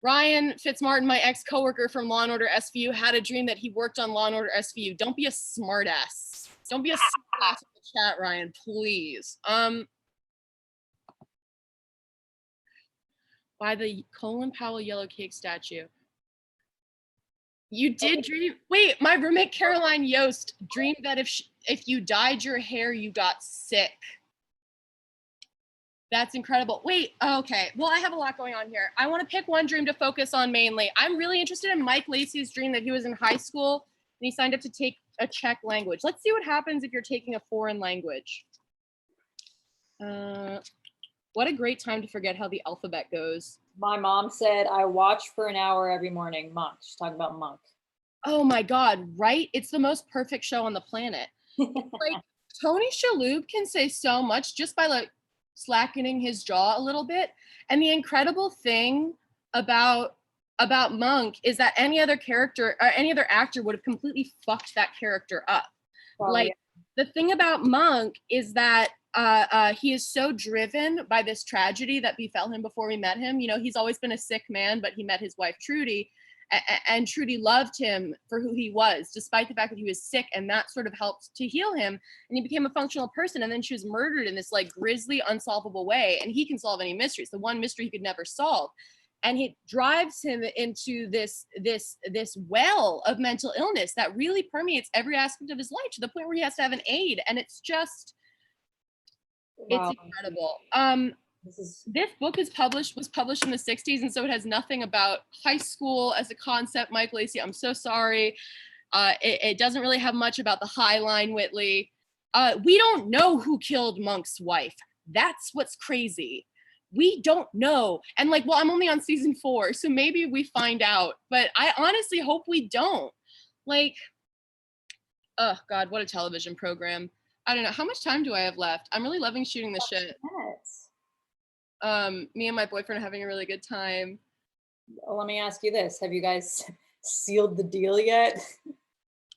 Ryan Fitzmartin, my ex-coworker from Law & Order SVU, had a dream that he worked on Law & Order SVU. Don't be a smartass. Don't be a smartass in the chat, Ryan, please. By the Colin Powell yellow cake statue. You did dream, wait, my roommate Caroline Yost dreamed that if you dyed your hair, you got sick. That's incredible. Wait, okay. Well, I have a lot going on here. I want to pick one dream to focus on mainly. I'm really interested in Mike Lacey's dream that he was in high school and he signed up to take a Czech language. Let's see what happens if you're taking a foreign language. What a great time to forget how the alphabet goes. My mom said I watch for an hour every morning. Monk. She's talking about Monk. Oh my God, right? It's the most perfect show on the planet. Like Tony Shalhoub can say so much just by like slackening his jaw a little bit. And the incredible thing about about Monk is that any other character or any other actor would have completely fucked that character up. Well, Like the thing about Monk is that he is so driven by this tragedy that befell him before we met him. You know, he's always been a sick man, but he met his wife Trudy, and Trudy loved him for who he was, despite the fact that he was sick, and that sort of helped to heal him, and he became a functional person. And then she was murdered in this like grisly, unsolvable way, and he can solve any mysteries. The one mystery he could never solve, and it drives him into this well of mental illness that really permeates every aspect of his life, to the point where he has to have an aide, and it's just wow. it's incredible. This book was published in the 60s, and so it has nothing about high school as a concept. Mike Lacey, I'm so sorry. It doesn't really have much about the High Line Whitley. We don't know who killed Monk's wife. That's what's crazy. We don't know. And like, well, I'm only on season 4, so maybe we find out, but I honestly hope we don't. Like, oh God, what a television program. I don't know. How much time do I have left? I'm really loving shooting this shit. Me and my boyfriend are having a really good time. Well, let me ask you this. Have you guys sealed the deal yet?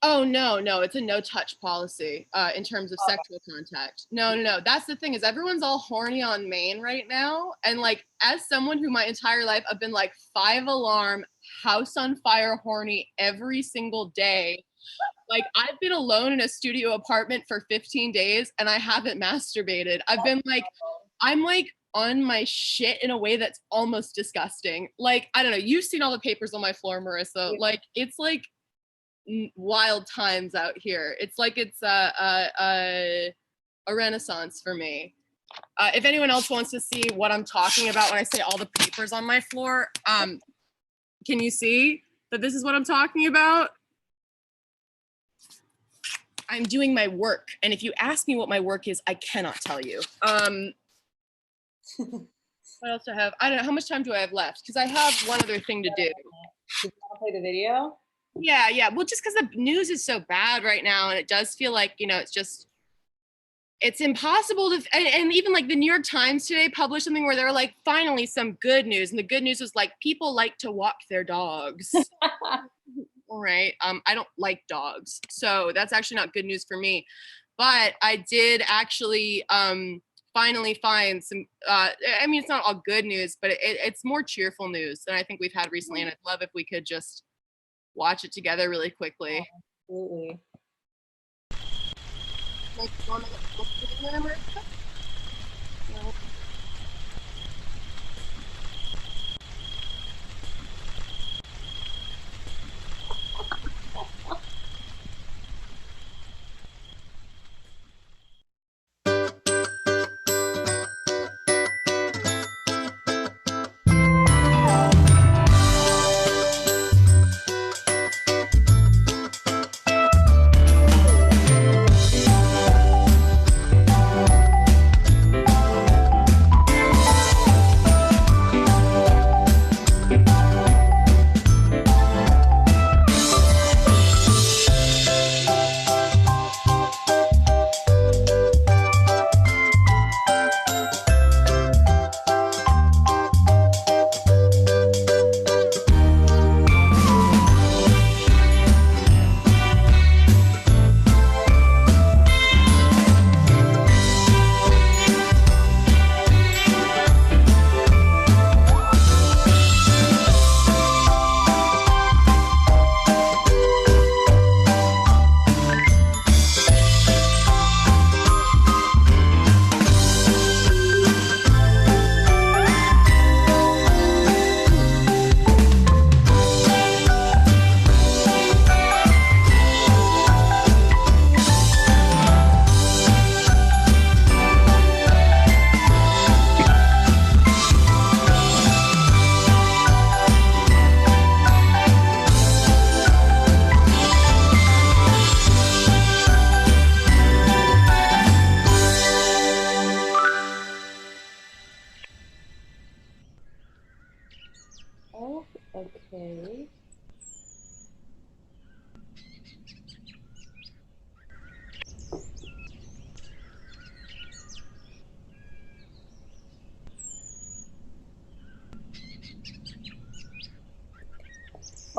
Oh, no, it's a no touch policy in terms of sexual contact. No. That's the thing, is everyone's all horny on Maine right now. And like, as someone who my entire life I've been like 5 alarm, house on fire horny every single day. Like, I've been alone in a studio apartment for 15 days and I haven't masturbated. I've been like, I'm like on my shit in a way that's almost disgusting. Like, I don't know. You've seen all the papers on my floor, Marissa. Like, it's like wild times out here. It's like it's a renaissance for me. If anyone else wants to see what I'm talking about when I say all the papers on my floor, can you see that this is what I'm talking about? I'm doing my work, and if you ask me what my work is, I cannot tell you. What else do I have? I don't know. How much time do I have left? Because I have one other thing to do. Do you want to play the video? Yeah. Well, just because the news is so bad right now, and it does feel like, you know, it's impossible to, and even like the New York Times today published something where they were like, finally some good news. And the good news was like, people like to walk their dogs. All right. I don't like dogs, so that's actually not good news for me. But I did actually finally find some, I mean, it's not all good news, but it's more cheerful news than I think we've had recently. And I'd love if we could just watch it together really quickly. Absolutely.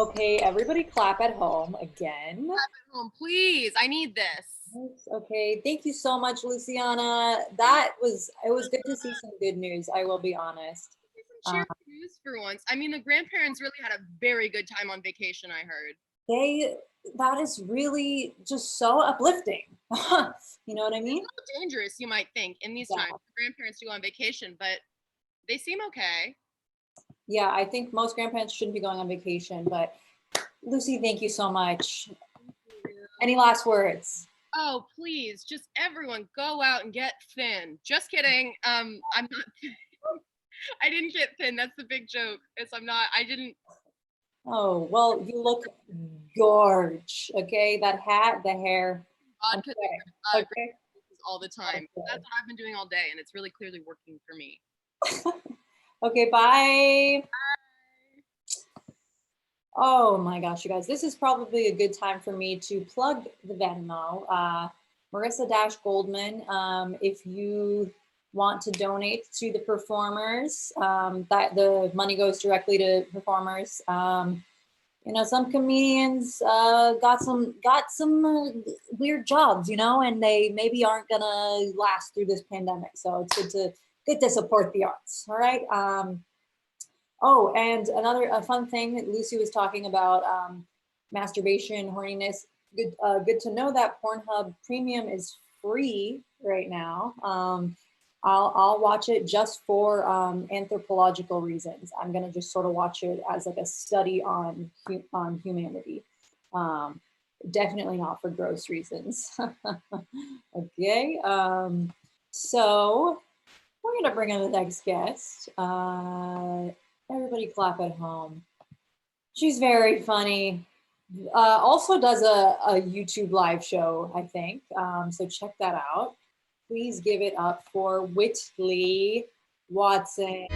Okay, everybody clap at home again. Please, I need this. Okay, thank you so much, Luciana. It was good to see some good news, I will be honest. Cheer news for once. I mean, the grandparents really had a very good time on vacation, I heard. That is really just so uplifting. You know what I mean? It's a little dangerous, you might think, in these times for grandparents to go on vacation, but they seem okay. Yeah, I think most grandparents shouldn't be going on vacation, but Lucy, thank you so much. Any last words? Oh, please, just everyone go out and get thin. Just kidding. I'm not I didn't get thin. That's the big joke. I didn't. Oh, well, you look gorge. Okay, that hat, the hair. Vodka Okay. all the time. Okay. That's what I've been doing all day, and it's really clearly working for me. Okay, bye. Bye. Oh my gosh, you guys, this is probably a good time for me to plug the Venmo. Marissa Goldman, if you want to donate to the performers, that the money goes directly to performers. You know, some comedians got some weird jobs, you know, and they maybe aren't gonna last through this pandemic. So it's good to support the arts. All right. Oh, and a fun thing that Lucy was talking about, masturbation, horniness. Good to know that Pornhub Premium is free right now. I'll watch it just for anthropological reasons. I'm gonna just sort of watch it as like a study on humanity. Definitely not for gross reasons. Okay, so we're gonna bring in the next guest. Everybody clap at home. She's very funny. Also does a YouTube live show, I think. So check that out. Please give it up for Whitley Watson.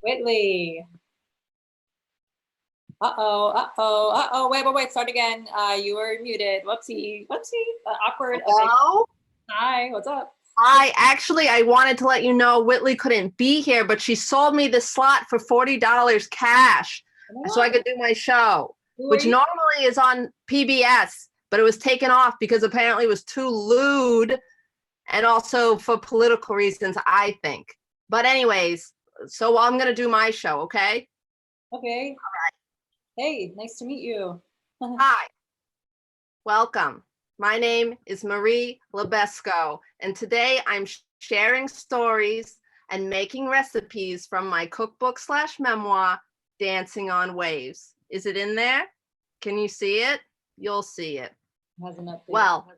Whitley. Wait, start again. You were muted. Whoopsie. Awkward. Hello? Okay. Hi, what's up? Hi, actually, I wanted to let you know Whitley couldn't be here, but she sold me the slot for $40 cash so I could do my show, which normally is on PBS, but it was taken off because apparently it was too lewd and also for political reasons, I think. But anyways, so I'm going to do my show, okay? Okay. All right. Hey, nice to meet you. Hi. Welcome. My name is Marie Lebesco, and today I'm sharing stories and making recipes from my cookbook / memoir, Dancing on Waves. Is it in there? Can you see it? You'll see it. Well,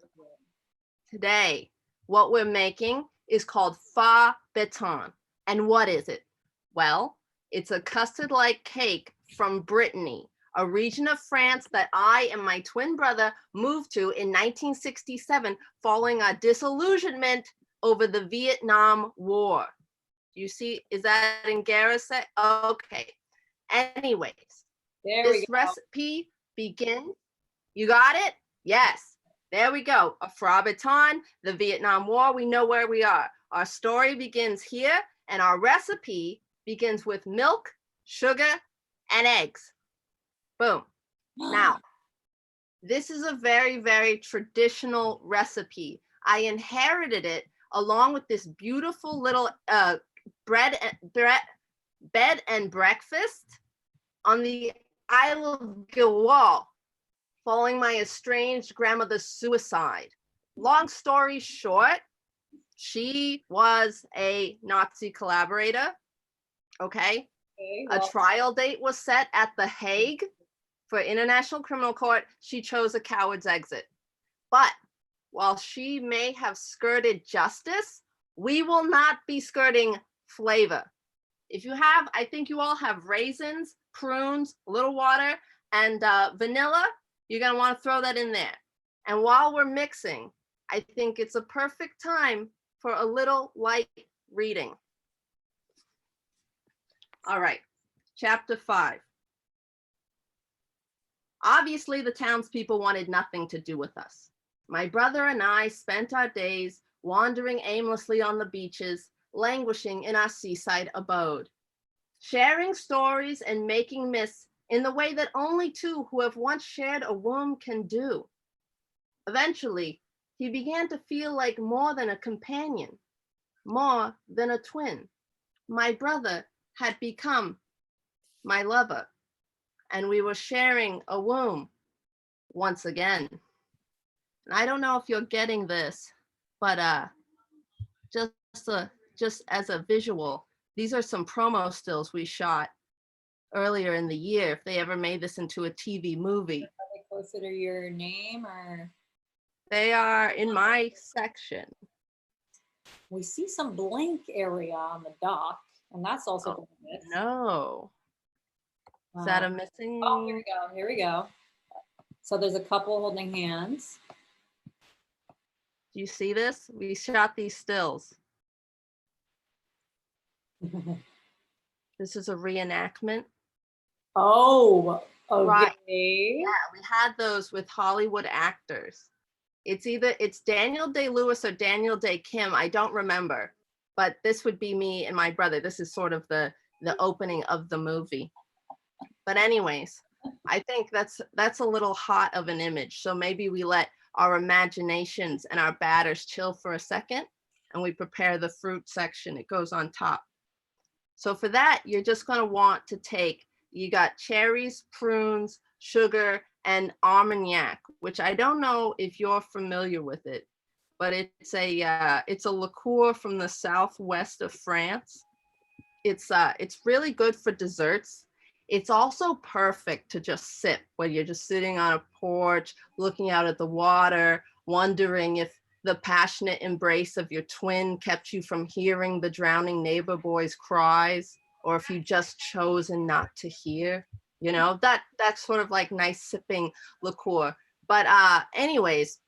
today, what we're making is called fa béton. And what is it? Well, it's a custard-like cake from Brittany, a region of France that I and my twin brother moved to in 1967 following our disillusionment over the Vietnam War. You see, is that in Garrison? Okay. Anyways, this recipe begins. You got it? Yes. There we go. A fra béton, the Vietnam War. We know where we are. Our story begins here, and our recipe begins with milk, sugar, and eggs. Boom. Now, this is a very, very traditional recipe. I inherited it along with this beautiful little bed and breakfast on the Isle of Gilwal, following my estranged grandmother's suicide. Long story short, she was a Nazi collaborator. Okay. A trial date was set at The Hague for International Criminal Court. She chose a coward's exit. But while she may have skirted justice, we will not be skirting flavor. If you have, I think you all have raisins, prunes, a little water, and vanilla. You're gonna want to throw that in there. And while we're mixing, I think it's a perfect time for a little light reading. All right, chapter 5. Obviously, the townspeople wanted nothing to do with us. My brother and I spent our days wandering aimlessly on the beaches, languishing in our seaside abode, sharing stories and making myths in the way that only two who have once shared a womb can do. Eventually, he began to feel like more than a companion, more than a twin. My brother had become my lover, and we were sharing a womb once again. And I don't know if you're getting this, but just just as a visual, these are some promo stills we shot earlier in the year. If they ever made this into a TV movie, Are they closer to your name, or they are in my section. we see some blank area on the dock, and that's also Oh, bonus. no. Is that a Um, missing? Oh, here we go. Here we go. So there's a couple holding hands. Do you see this? We shot these stills. This is a reenactment. Oh, okay. Right. Yeah, we had those with Hollywood actors. It's Daniel Day-Lewis or Daniel Day-Kim. I don't remember, but this would be me and my brother. This is sort of the opening of the movie. But anyways, I think that's a little hot of an image. So maybe we let our imaginations and our batters chill for a second, and we prepare the fruit section. It goes on top. So for that, you're just going to want to take, you got cherries, prunes, sugar, and Armagnac, which I don't know if you're familiar with it, but it's a liqueur from the southwest of France. It's really good for desserts. It's also perfect to just sip when you're just sitting on a porch, looking out at the water, wondering if the passionate embrace of your twin kept you from hearing the drowning neighbor boy's cries, or if you just chosen not to hear. You know, that's sort of like nice sipping liqueur. But anyways,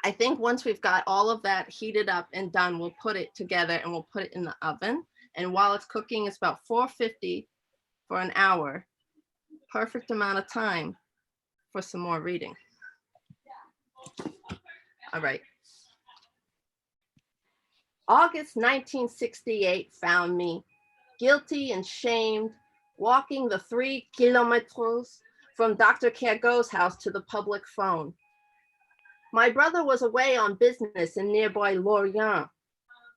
I think once we've got all of that heated up and done, we'll put it together and we'll put it in the oven. And while it's cooking, it's about 450 for an hour. Perfect amount of time for some more reading. All right. August 1968 found me guilty and shamed, walking the 3 kilometers from Dr. Kergot's house to the public phone. My brother was away on business in nearby Lorient.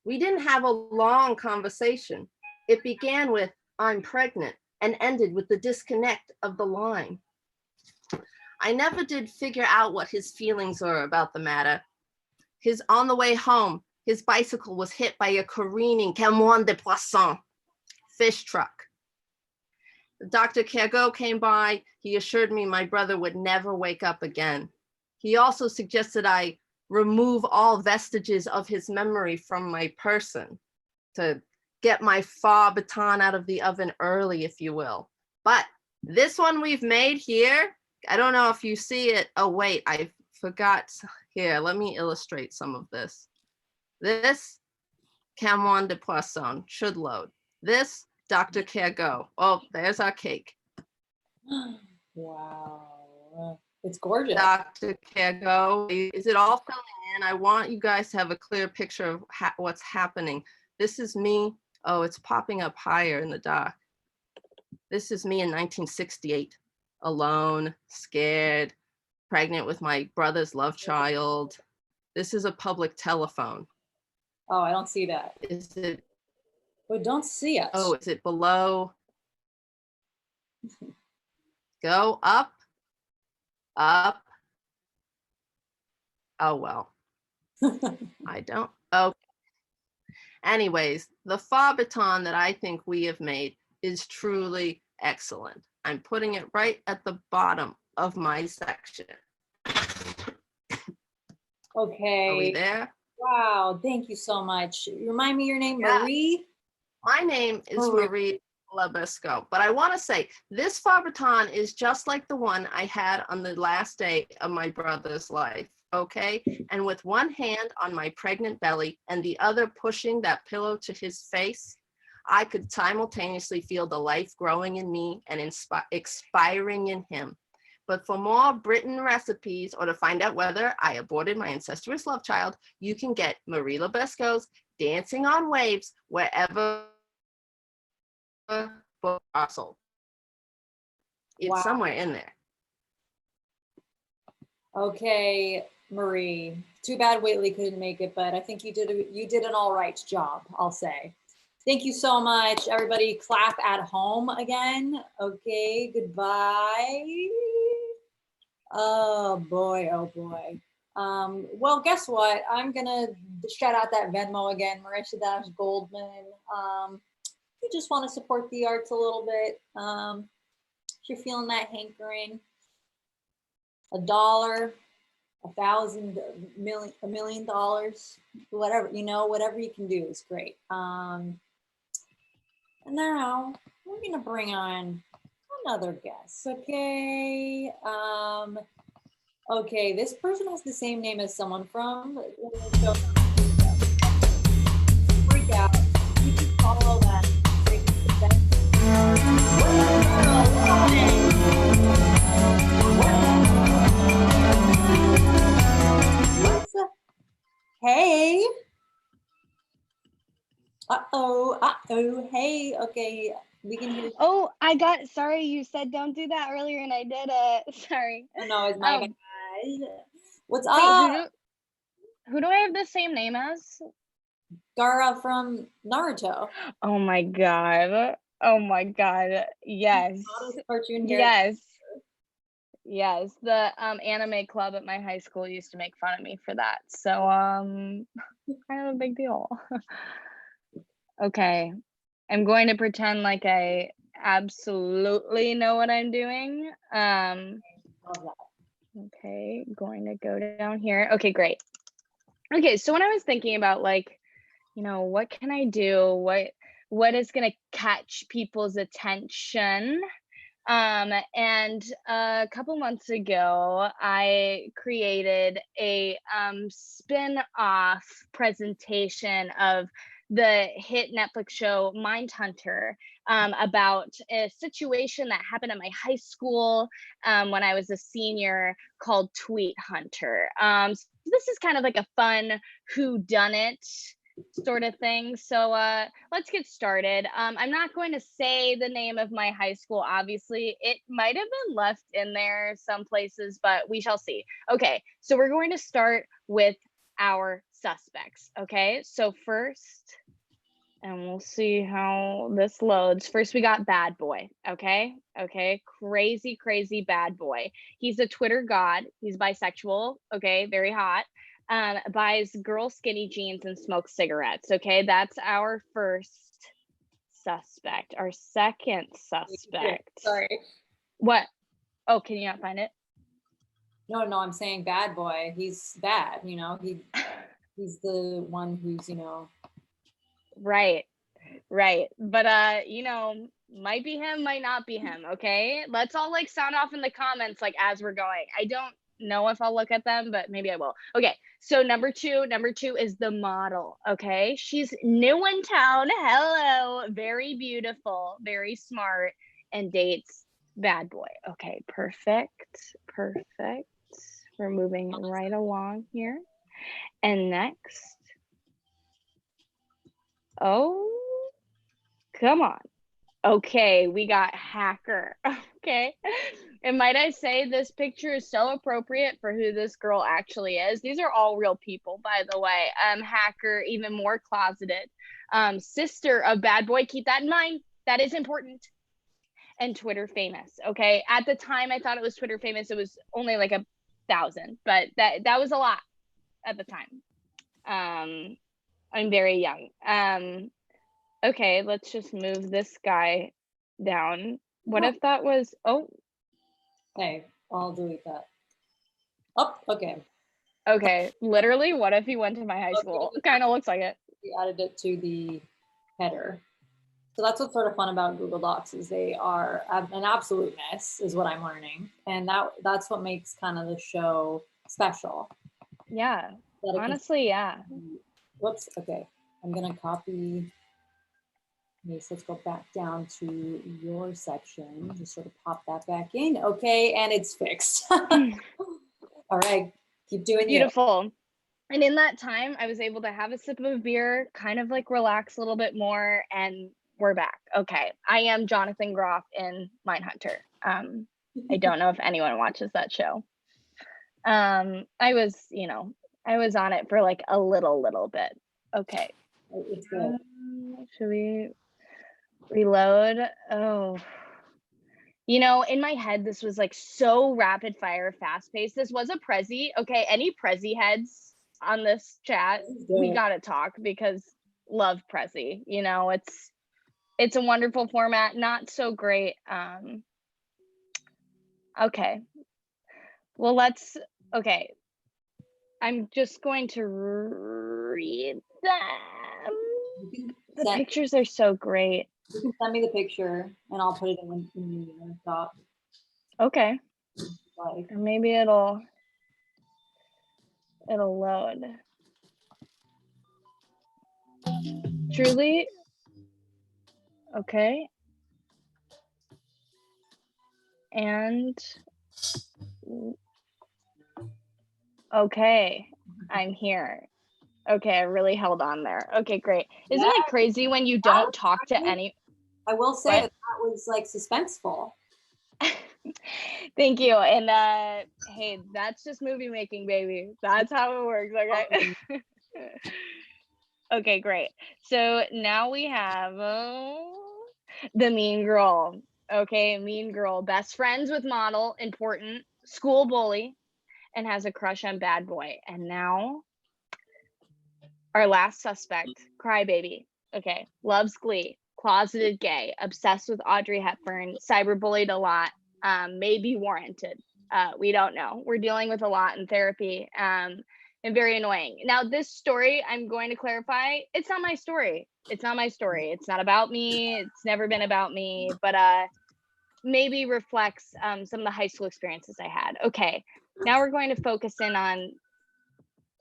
We didn't have a long conversation. It began with, "I'm pregnant," and ended with the disconnect of the line. I never did figure out what his feelings were about the matter. On the way home, his bicycle was hit by a careening camion de poisson, fish truck. Dr. Kergot came by. He assured me my brother would never wake up again. He also suggested I remove all vestiges of his memory from my person to get my faux baton out of the oven early, if you will. But this one we've made here, I don't know if you see it. Oh, wait, I forgot. Here, let me illustrate some of this. This Camion de Poisson should load. This Dr. Kergot. Oh, there's our cake. Wow. It's gorgeous. Dr. Kergot. Is it all filling in? I want you guys to have a clear picture of what's happening. This is me. Oh, it's popping up higher in the dock. This is me in 1968, alone, scared, pregnant with my brother's love child. This is a public telephone. Oh, I don't see that. Is it? We don't see it. Oh, is it below? Go up, up. Oh, well. I don't. Oh. Anyways, the faux baton that I think we have made is truly excellent. I'm putting it right at the bottom of my section. Okay. Are we there? Wow, thank you so much. Remind me your name, Yeah. Marie? My name is Marie Labesco, but I want to say this faux baton is just like the one I had on the last day of my brother's life, okay? And with one hand on my pregnant belly and the other pushing that pillow to his face, I could simultaneously feel the life growing in me and expiring in him. But for more Britain recipes or to find out whether I aborted my incestuous love child, you can get Marie Lebesco's Dancing on Waves wherever books are sold. It's Wow. somewhere in there. Okay, Marie. Too bad Whately couldn't make it, but I think you did an all right job, I'll say. Thank you so much. Everybody clap at home again. Okay, goodbye. Oh boy, oh boy. Well, guess what? I'm gonna shout out that Venmo again, Marissa Goldman. If you just want to support the arts a little bit, if you're feeling that hankering, $1, $1,000, $1 million, whatever, whatever you can do is great. And now we're gonna bring on another guest, okay? Okay, this person has the same name as someone from the show. Freak out. You can follow that. What's up? Hey. Uh-oh. Hey, okay. We can hear. Oh, sorry, you said don't do that earlier and I did it. Sorry. Oh, no, it's my bad. What's Wait, up? who do I have the same name as? Gaara from Naruto. Oh my god. Oh my god. Yes. Cartoon yes. Yes. The anime club at my high school used to make fun of me for that. So kind of a big deal. Okay. I'm going to pretend like I absolutely know what I'm doing. Okay, going to go down here. Okay, great. Okay, so when I was thinking about like, what can I do? What is gonna catch people's attention? And a couple months ago, I created a spin-off presentation of the hit Netflix show Mindhunter, about a situation that happened at my high school when I was a senior called Tweet Hunter. So this is kind of like a fun whodunit sort of thing. So let's get started. I'm not going to say the name of my high school, obviously. It might have been left in there some places, but we shall see. Okay, so we're going to start with our suspects. Okay, so first, and we'll see how this loads. First, we got Bad Boy. Okay, crazy bad boy. He's a Twitter god. He's bisexual. Okay, very hot. Buys girl skinny jeans and smokes cigarettes. Okay, that's our first suspect. Our second suspect. Sorry. What? Oh, can you not find it? No, I'm saying Bad Boy. He's bad, he's the one who's, Right. But might be him, might not be him. Okay, let's all like sound off in the comments like as we're going. I don't know if I'll look at them, but maybe I will. Okay, so number two is the model. Okay, she's new in town. Hello, very beautiful, very smart, and dates Bad Boy. Okay, perfect. We're moving right along here. And next, oh, come on. Okay, we got Hacker. Okay. And might I say, this picture is so appropriate for who this girl actually is. These are all real people, by the way. Hacker, even more closeted. Sister of Bad Boy, keep that in mind. That is important. And Twitter famous. Okay. At the time, I thought it was Twitter famous. It was only like 1,000, but that was a lot at the time. I'm very young. Okay, let's just move this guy down. What if that was, Okay, I'll delete that. Oh, okay. Okay, literally, what if he went to my high school? Kind of looks like it. We added it to the header. So that's what's sort of fun about Google Docs, is they are an absolute mess, is what I'm learning. And that's what makes kind of the show special. Yeah, honestly, yeah. Whoops, okay. I'm gonna copy. Okay, so let's go back down to your section. Just sort of pop that back in. Okay, and it's fixed. All right, keep doing you. Beautiful. And in that time, I was able to have a sip of beer, kind of like relax a little bit more, and we're back. Okay, I am Jonathan Groff in Mindhunter. I don't know if anyone watches that show. I was, I was on it for like a little bit. Okay. It's good. Should we reload? Oh, in my head, this was like so rapid fire, fast paced. This was a Prezi. Okay, any Prezi heads on this chat? We gotta talk because love Prezi. It's a wonderful format. Not so great. Okay. Well, okay. I'm just going to read them. The pictures are so great. You can send me the picture and I'll put it in the top. Okay. Maybe it'll load. Truly? Okay. And okay, I'm here. Okay, I really held on there. Okay, great. Isn't it crazy when you don't talk to any? I will say that was like suspenseful. Thank you. And hey, that's just movie making, baby. That's how it works. Okay. Okay, great. So now we have the mean girl. Okay, mean girl, best friends with model, important, school bully, and has a crush on bad boy. And now our last suspect, crybaby. Okay, loves Glee, closeted gay, obsessed with Audrey Hepburn, cyberbullied a lot, may be warranted. We don't know. We're dealing with a lot in therapy, and very annoying. Now, this story, I'm going to clarify, it's not my story. It's not my story. It's not about me. It's never been about me, but maybe reflects some of the high school experiences I had. Okay, now we're going to focus in on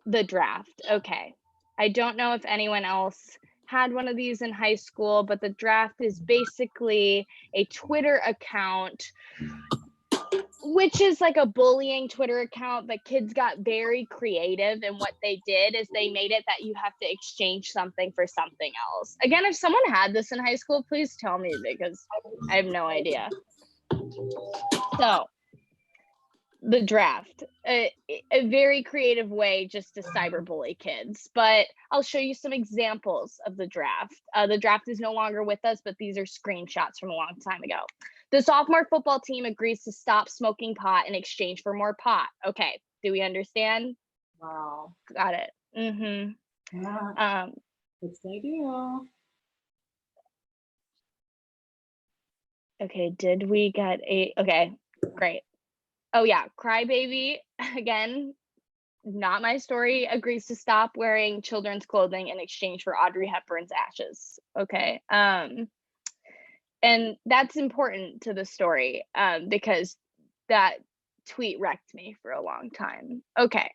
the draft. Okay, I don't know if anyone else had one of these in high school, but the draft is basically a Twitter account, which is like a bullying Twitter account, but kids got very creative, and what they did is they made it that you have to exchange something for something else. Again, if someone had this in high school, please tell me because I have no idea. So the draft, a very creative way just to cyberbully kids, but I'll show you some examples of the draft. The draft is no longer with us, but these are screenshots from a long time ago. The sophomore football team agrees to stop smoking pot in exchange for more pot. Okay, do we understand? Wow. Got it. Mm-hmm. Yeah. Yes, I do. Okay, did we get okay, great. Oh yeah, crybaby, again, not my story, agrees to stop wearing children's clothing in exchange for Audrey Hepburn's ashes. Okay. And that's important to the story because that tweet wrecked me for a long time. Okay.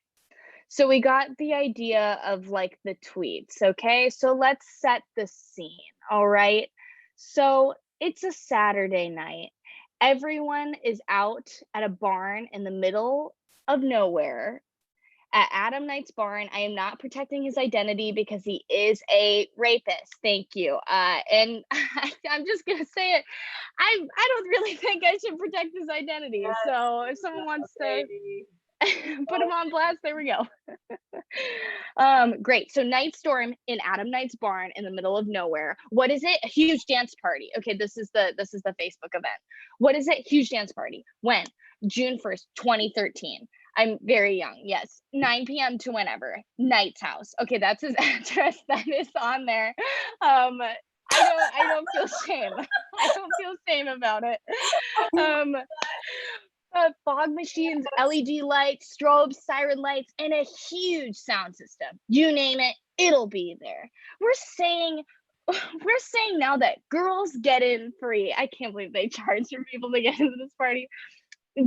So we got the idea of like the tweets. Okay. So let's set the scene. All right. So it's a Saturday night. Everyone is out at a barn in the middle of nowhere at Adam Knight's barn. I am not protecting his identity because he is a rapist. Thank you. And I'm just gonna say it. I don't really think I should protect his identity. Yes. So if someone wants to put him on blast, there we go. Great. So night storm in Adam Knight's barn in the middle of nowhere. What is it? A huge dance party. Okay, this is the Facebook event. What is it? Huge dance party. When? June 1st, 2013. I'm very young. Yes. 9 p.m. to whenever. Knight's house. Okay, that's his address. That is on there. I don't feel shame. I don't feel shame about it. Fog machines, LED lights, strobes, siren lights, and a huge sound system. You name it, it'll be there. We're saying now that girls get in free. I can't believe they charge for people to get into this party.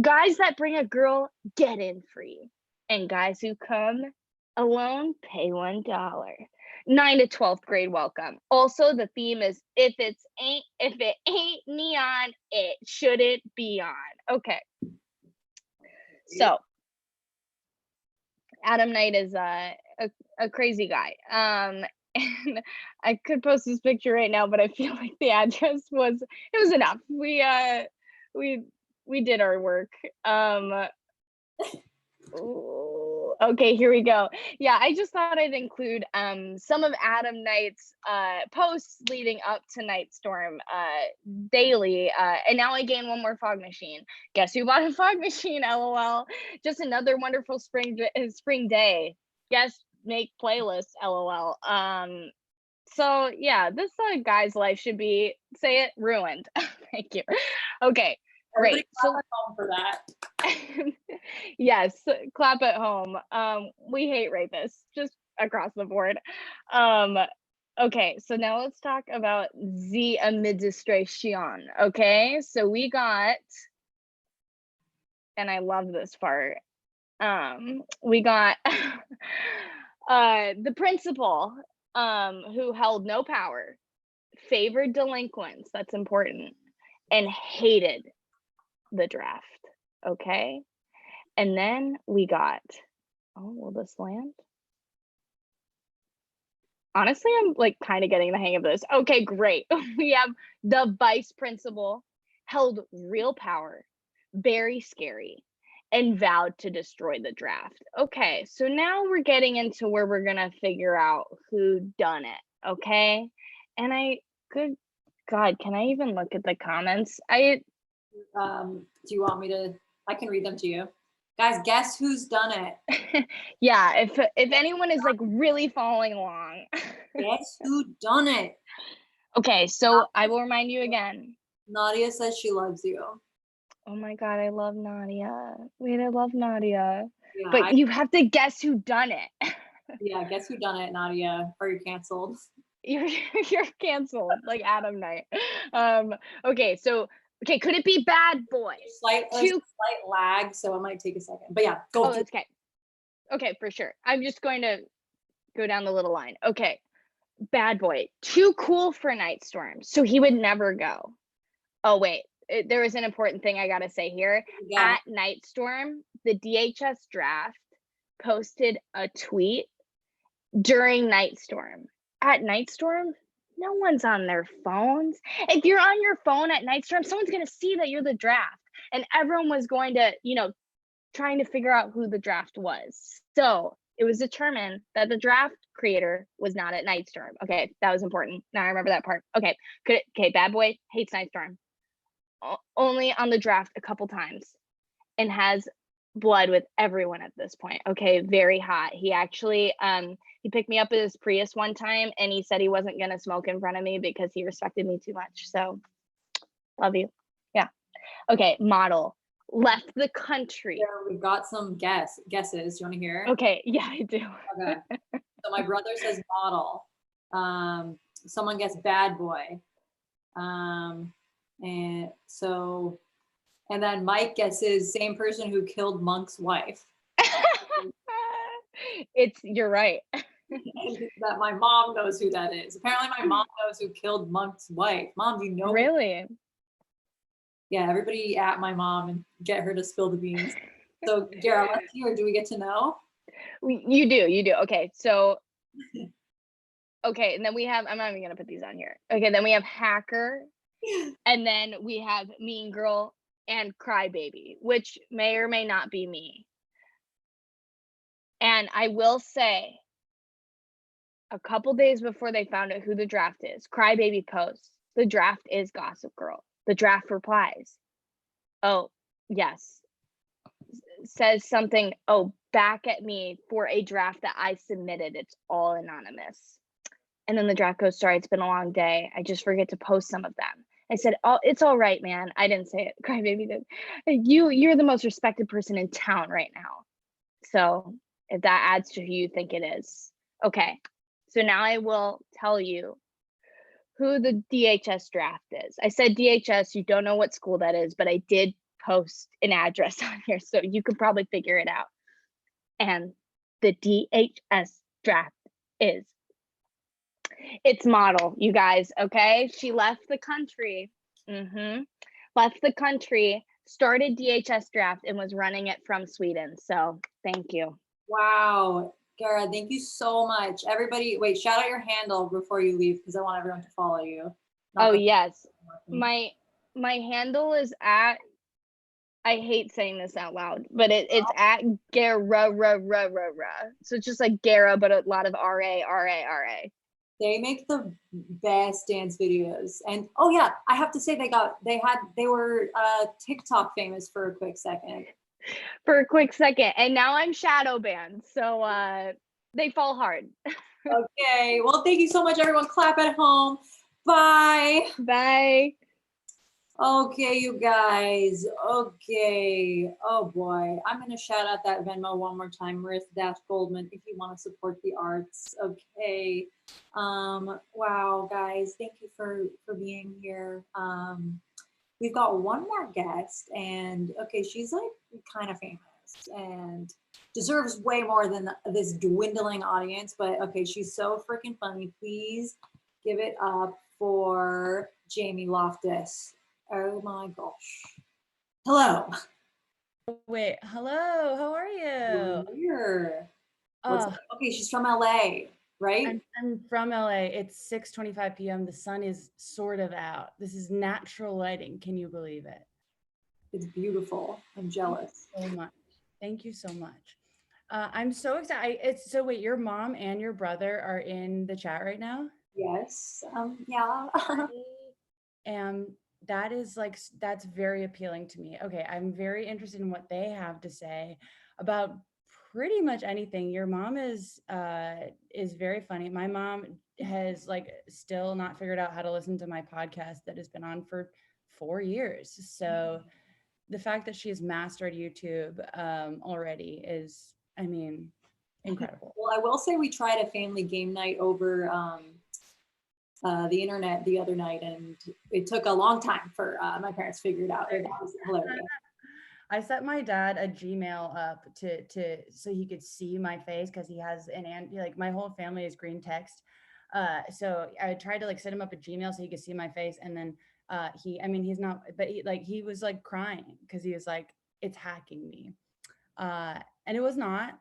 Guys that bring a girl get in free, and guys who come alone pay $1. 9 to 12th grade welcome. Also, the theme is if it ain't neon, it shouldn't be on. Okay. So Adam Knight is a crazy guy. And I could post this picture right now, but I feel like the address was enough. We did our work. Okay, here we go. Yeah, I just thought I'd include some of Adam Knight's posts leading up to Nightstorm daily. And now I gain one more fog machine. Guess who bought a fog machine? LOL. Just another wonderful spring day. Guess make playlists. LOL. So yeah, this guy's life should be, say it, ruined. Thank you. Okay. Great. So home for that. Yes, clap at home. We hate rapists just across the board. Okay, so now let's talk about the administration. Okay, so we got, and I love this part. We got the principal who held no power, favored delinquents, that's important, and hated the draft. Okay, and then we got, oh, will this land? Honestly, I'm like kind of getting the hang of this. Okay, great. We have the vice principal held real power, very scary, and vowed to destroy the draft. Okay, so now we're getting into where we're gonna figure out who done it. Okay, and good God, can I even look at the comments? Do you want me to? I can read them to you. Guys, guess who's done it? Yeah, if anyone is like really following along. Guess who done it? Okay, so I will remind you again. Nadia says she loves you. Oh my God, I love Nadia. Wait, I love Nadia. Yeah, but you have to guess who done it. Yeah, guess who done it, Nadia, or you're canceled. You're canceled, like Adam Knight. Okay, so could it be Bad Boy? Slight lag, so it might take a second. But yeah, go. Oh, that's okay. Okay, for sure. I'm just going to go down the little line. Okay, Bad Boy, too cool for Nightstorm, so he would never go. Oh wait, there is an important thing I gotta say here. Yeah. At Nightstorm, the DHS draft posted a tweet during Nightstorm. At Nightstorm, no one's on their phones. If you're on your phone at Nightstorm, someone's gonna see that you're the draft, and everyone was going to, trying to figure out who the draft was. So it was determined that the draft creator was not at Nightstorm. Okay, that was important. Now I remember that part. Okay, Bad Boy hates Nightstorm. Only on the draft a couple times, and has blood with everyone at this point. Okay, very hot. He actually he picked me up at his Prius one time, and he said he wasn't gonna smoke in front of me because he respected me too much. So love you. Yeah. Okay, model left the country. Yeah, we've got some guesses. Do you want to hear? Okay, yeah, I do. Okay. So my brother says model. Someone gets Bad Boy. And then Mike guesses same person who killed Monk's wife. You're right. That my mom knows who that is. Apparently my mom knows who killed Monk's wife. Mom, do you know? Really? Yeah, everybody at my mom and get her to spill the beans. So Gara, let's hear, do we get to know? You do. Okay, so okay, and then we have, I'm not even gonna put these on here. Okay, then we have Hacker, and then we have Mean Girl and Crybaby, which may or may not be me. And I will say, a couple days before they found out who the draft is, Crybaby posts, the draft is Gossip Girl. The draft replies, oh, yes. Says something, oh, back at me for a draft that I submitted. It's all anonymous. And then the draft goes, sorry, it's been a long day. I just forget to post some of them. I said, oh, it's all right, man. I didn't say it. Crybaby did. You're the most respected person in town right now. So if that adds to who you think it is. Okay. So now I will tell you who the DHS draft is. I said DHS, you don't know what school that is, but I did post an address on here, so you could probably figure it out. And the DHS draft is It's model, you guys, okay? She left the country. Left the country, started DHS draft, and was running it from Sweden. So thank you. Wow. Gara, thank you so much. Everybody, wait, shout out your handle before you leave because I want everyone to follow you. Oh, yes. My handle is at, I hate saying this out loud, but it's at Gara. So it's just like Gara, but a lot of R-A. They make the best dance videos. And oh yeah, I have to say they were TikTok famous for a quick second. For a quick second. And now I'm shadow banned. So they fall hard. Okay. Well, thank you so much, everyone. Clap at home. Bye. Bye. Okay, you guys. Okay. Oh boy. I'm gonna shout out that Venmo one more time, Marissa Goldman, if you want to support the arts. Okay. Wow, guys, thank you for being here. We've got one more guest, and okay, she's like kind of famous and deserves way more than this dwindling audience, but okay, she's so freaking funny. Please give it up for Jamie Loftus. Oh my gosh. Hello. Wait, hello, how are you? Here. Okay, she's from LA, right? I'm from LA. It's 6:25 p.m. The sun is sort of out. This is natural lighting. Can you believe it? It's beautiful. I'm jealous. So much. Thank you so much. I'm so excited. So wait, your mom and your brother are in the chat right now? Yes. Yeah. And that's very appealing to me. Okay, I'm very interested in what they have to say about pretty much anything. Your mom is very funny. My mom has still not figured out how to listen to my podcast that has been on for 4 years. So the fact that she has mastered YouTube already is, I mean, incredible. Well, I will say we tried a family game night over the internet the other night, and it took a long time for my parents to figure it out. It was hilarious. I set my dad a Gmail up to so he could see my face because he has my whole family is green text. So I tried to set him up a Gmail so he could see my face, and then he's not, but he was crying because he was like, it's hacking me, and it was not.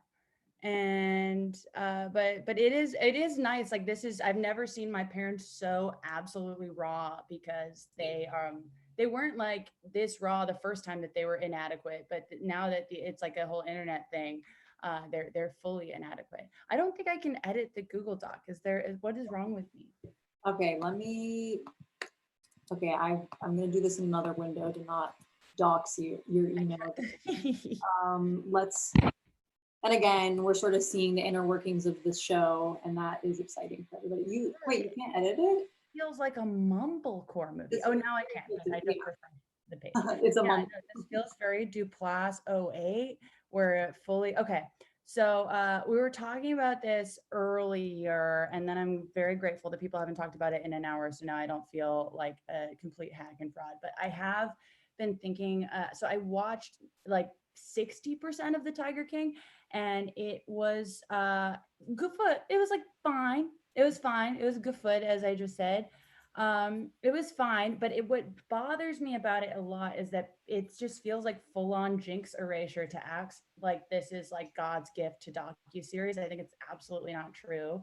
And but it is nice. I've never seen my parents so absolutely raw, because they weren't like this raw the first time that they were inadequate, but now that it's like a whole internet thing, they're fully inadequate. I don't think I can edit the Google Doc. What is wrong with me? Okay, I'm gonna do this in another window to not dox your email. And again, we're sort of seeing the inner workings of this show, and that is exciting for everybody. You can't edit it? Feels like a mumblecore movie. Oh, now I can. I just refreshed the page. It's a this feels very Duplass 08, where it fully, okay. So we were talking about this earlier, and then I'm very grateful that people haven't talked about it in an hour, so now I don't feel like a complete hack and fraud. But I have been thinking, so I watched 60% of the Tiger King, and it was good foot. It was fine. It was fine. It was good foot, as I just said. It was fine, but what bothers me about it a lot is that it just feels like full-on Jinx erasure to act like this is God's gift to docuseries. I think it's absolutely not true.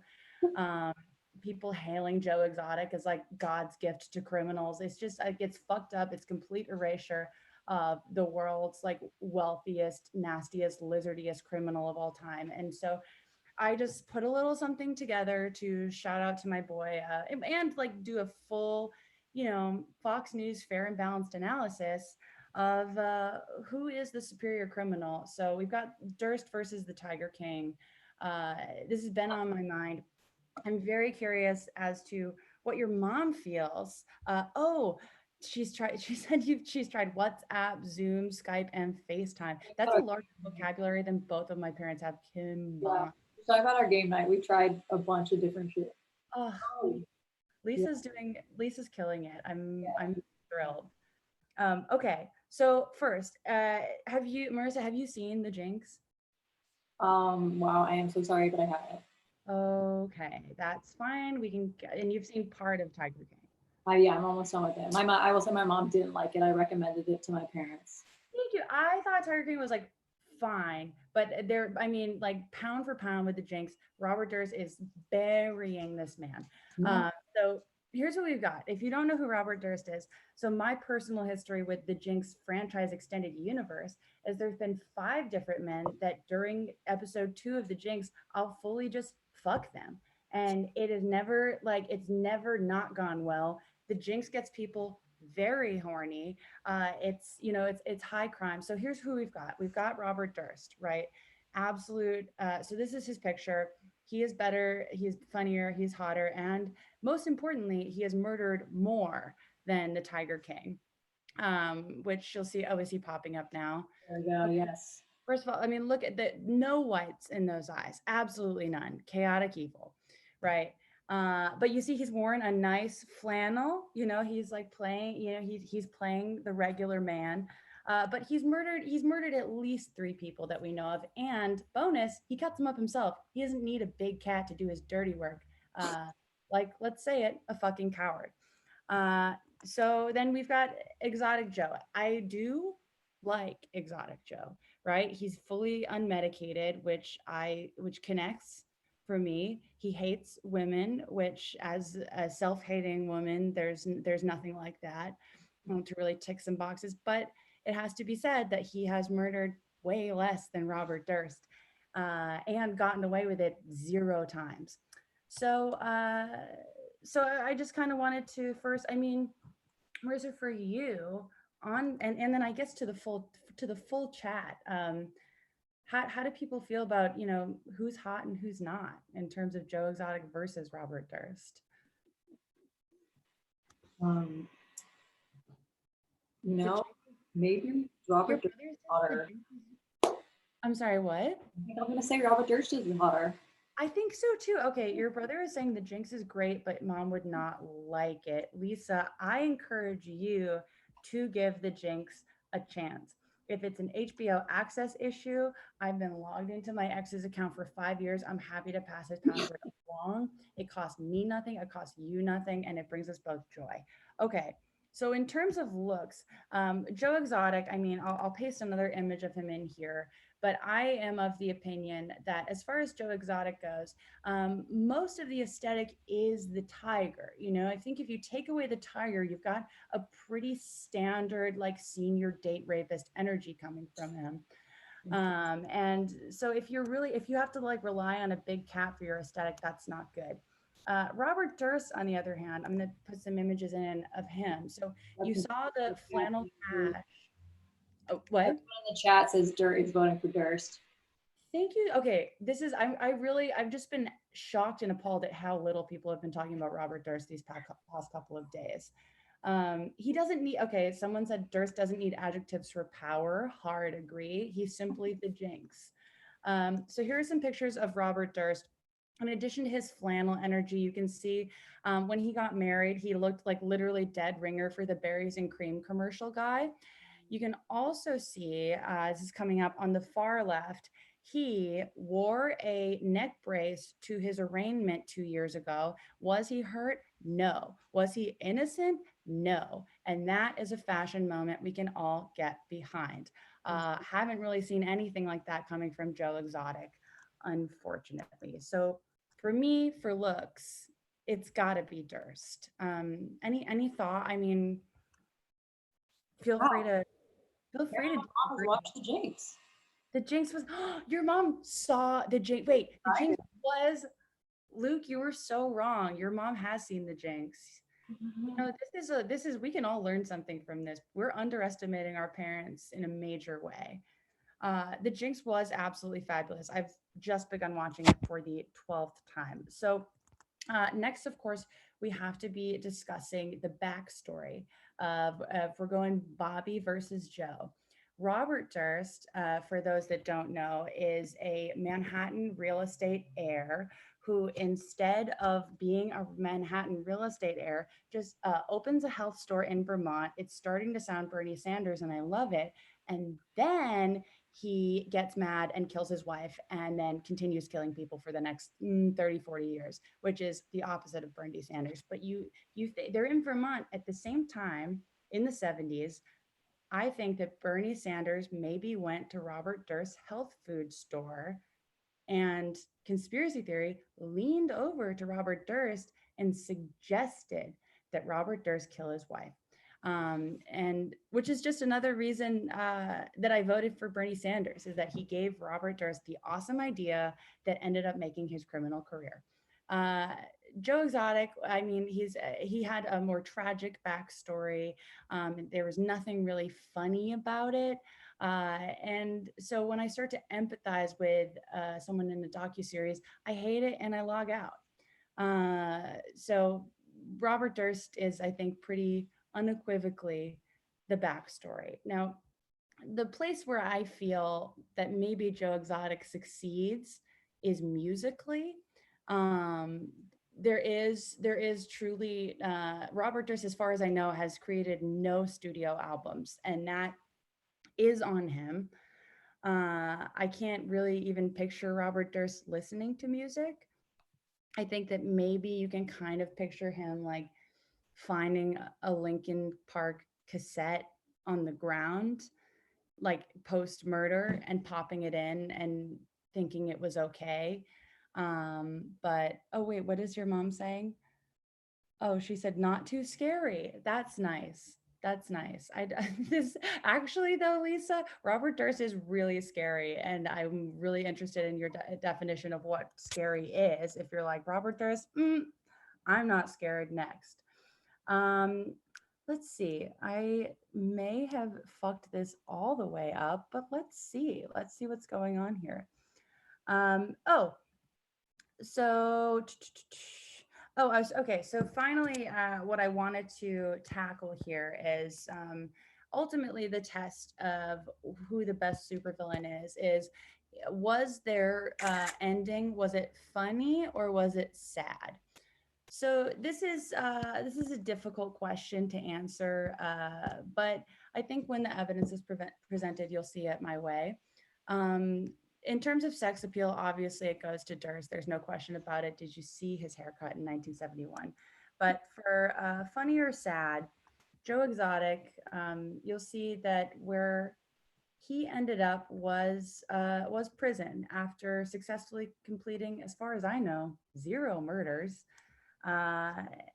People hailing Joe Exotic as God's gift to criminals. It's just it's fucked up. It's complete erasure of the world's wealthiest, nastiest, lizardiest criminal of all time. And so I just put a little something together to shout out to my boy and do a full, Fox News fair and balanced analysis of who is the superior criminal. So we've got Durst versus the Tiger King. This has been on my mind. I'm very curious as to what your mom feels. She said she's tried WhatsApp, Zoom, Skype, and FaceTime. That's a larger vocabulary than both of my parents have combined. Yeah. Talk about our game night. We tried a bunch of different shit. Lisa's killing it. I'm thrilled. Okay, so first, Marissa, have you seen the Jinx? Wow, I am so sorry, but I haven't. Okay, that's fine. We can, and you've seen part of Tiger King. Yeah, I'm almost done with it. My mom, I will say my mom didn't like it. I recommended it to my parents. Thank you. I thought Tiger King was like fine, but there, I mean, like pound for pound with the Jinx, Robert Durst is burying this man. Yeah. So here's what we've got. If you don't know who Robert Durst is, so my personal history with the Jinx franchise extended universe is there's been 5 different men that during episode 2 of the Jinx, I'll fully just fuck them. And it is never like it's never not gone well. The Jinx gets people very horny. It's it's high crime. So here's who we've got. We've got Robert Durst, right? Absolute. So this is his picture. He is better. He's funnier. He's hotter, and most importantly, he has murdered more than the Tiger King. Which you'll see. Oh, is he popping up now? There we go. Yes. First of all, I mean, look at the no whites in those eyes. Absolutely none. Chaotic evil, right? But you see, he's worn a nice flannel. He's like playing. He's playing the regular man. But he's murdered. He's murdered at least 3 people that we know of. And bonus, he cuts them up himself. He doesn't need a big cat to do his dirty work. Like, let's say it, a fucking coward. Uh, so then we've got Exotic Joe. I do like Exotic Joe, right? He's fully unmedicated, which connects for me. He hates women, which as a self-hating woman, there's nothing like that to really tick some boxes. But it has to be said that he has murdered way less than Robert Durst, and gotten away with it 0 times. So, so I just kind of wanted to first, I mean, Marissa, for you on, and then I guess to the full chat. How do people feel about who's hot and who's not in terms of Joe Exotic versus Robert Durst? Um, you The know, Jinx- maybe Your Robert Durst brother is says the hotter. Jinx I'm sorry, what? I think I'm gonna say Robert Durst is hotter. I think so too. Okay, your brother is saying the Jinx is great, but mom would not like it. Lisa, I encourage you to give the Jinx a chance. If it's an HBO access issue, I've been logged into my ex's account for 5 years. I'm happy to pass his password along. It costs me nothing, it costs you nothing, and it brings us both joy. Okay, so in terms of looks, Joe Exotic, I mean, I'll paste another image of him in here, but I am of the opinion that as far as Joe Exotic goes, most of the aesthetic is the tiger. I think if you take away the tiger, you've got a pretty standard, like senior date rapist energy coming from him. And so if you have to like rely on a big cat for your aesthetic, that's not good. Robert Durst, on the other hand, I'm going to put some images in of him. So you saw the flannel cash. Oh, what? Everyone in the chat says Durst is voting for Durst. Thank you. Okay, this is I've just been shocked and appalled at how little people have been talking about Robert Durst these past couple of days. He doesn't need. Okay, someone said Durst doesn't need adjectives for power. Hard agree. He's simply the Jinx. So here are some pictures of Robert Durst. In addition to his flannel energy, you can see when he got married, he looked like literally dead ringer for the berries and cream commercial guy. You can also see, this is coming up on the far left, he wore a neck brace to his arraignment 2 years ago. Was he hurt? No. Was he innocent? No. And that is a fashion moment we can all get behind. Haven't really seen anything like that coming from Joe Exotic, unfortunately. So for me, for looks, it's got to be Durst. Any thought? I mean, feel free to feel free to Mom has watched the Jinx. The Jinx was your mom saw the Jinx. Wait, the Jinx was Luke, you were so wrong. Your mom has seen the Jinx. This is we can all learn something from this. We're underestimating our parents in a major way. The Jinx was absolutely fabulous. I've just begun watching it for the 12th time. So next, of course, we have to be discussing the backstory of if we're going Bobby versus Joe. Robert Durst, for those that don't know, is a Manhattan real estate heir who, instead of being a Manhattan real estate heir, just opens a health store in Vermont. It's starting to sound Bernie Sanders, and I love it. And then he gets mad and kills his wife and then continues killing people for the next 30, 40 years, which is the opposite of Bernie Sanders. But they're in Vermont at the same time in the 70s. I think that Bernie Sanders maybe went to Robert Durst's health food store, and conspiracy theory leaned over to Robert Durst and suggested that Robert Durst kill his wife. And which is just another reason that I voted for Bernie Sanders, is that he gave Robert Durst the awesome idea that ended up making his criminal career. Joe Exotic, I mean, he had a more tragic backstory. There was nothing really funny about it. And so when I start to empathize with someone in a docuseries, I hate it and I log out. So Robert Durst is, I think, pretty unequivocally the backstory. Now, the place where I feel that maybe Joe Exotic succeeds is musically. There is truly Robert Durst, as far as I know, has created no studio albums, and that is on him. I can't really even picture Robert Durst listening to music. I think that maybe you can kind of picture him like finding a Linkin Park cassette on the ground, like post murder, and popping it in and thinking it was okay. But oh wait, what is your mom saying? Oh, she said not too scary. That's nice. That's nice. This actually though, Lisa, Robert Durst is really scary, and I'm really interested in your definition of what scary is. If you're like Robert Durst, I'm not scared. Next, let's see. I may have fucked this all the way up, but let's see. Let's see what's going on here. Oh, so okay, so finally what I wanted to tackle here is ultimately the test of who the best supervillain is was their ending, was it funny or was it sad? So this is a difficult question to answer, but I think when the evidence is presented, you'll see it my way. In terms of sex appeal, obviously it goes to Durst. There's no question about it. Did you see his haircut in 1971? But for funny or sad, Joe Exotic, you'll see that where he ended up was prison after successfully completing, as far as I know, 0 murders.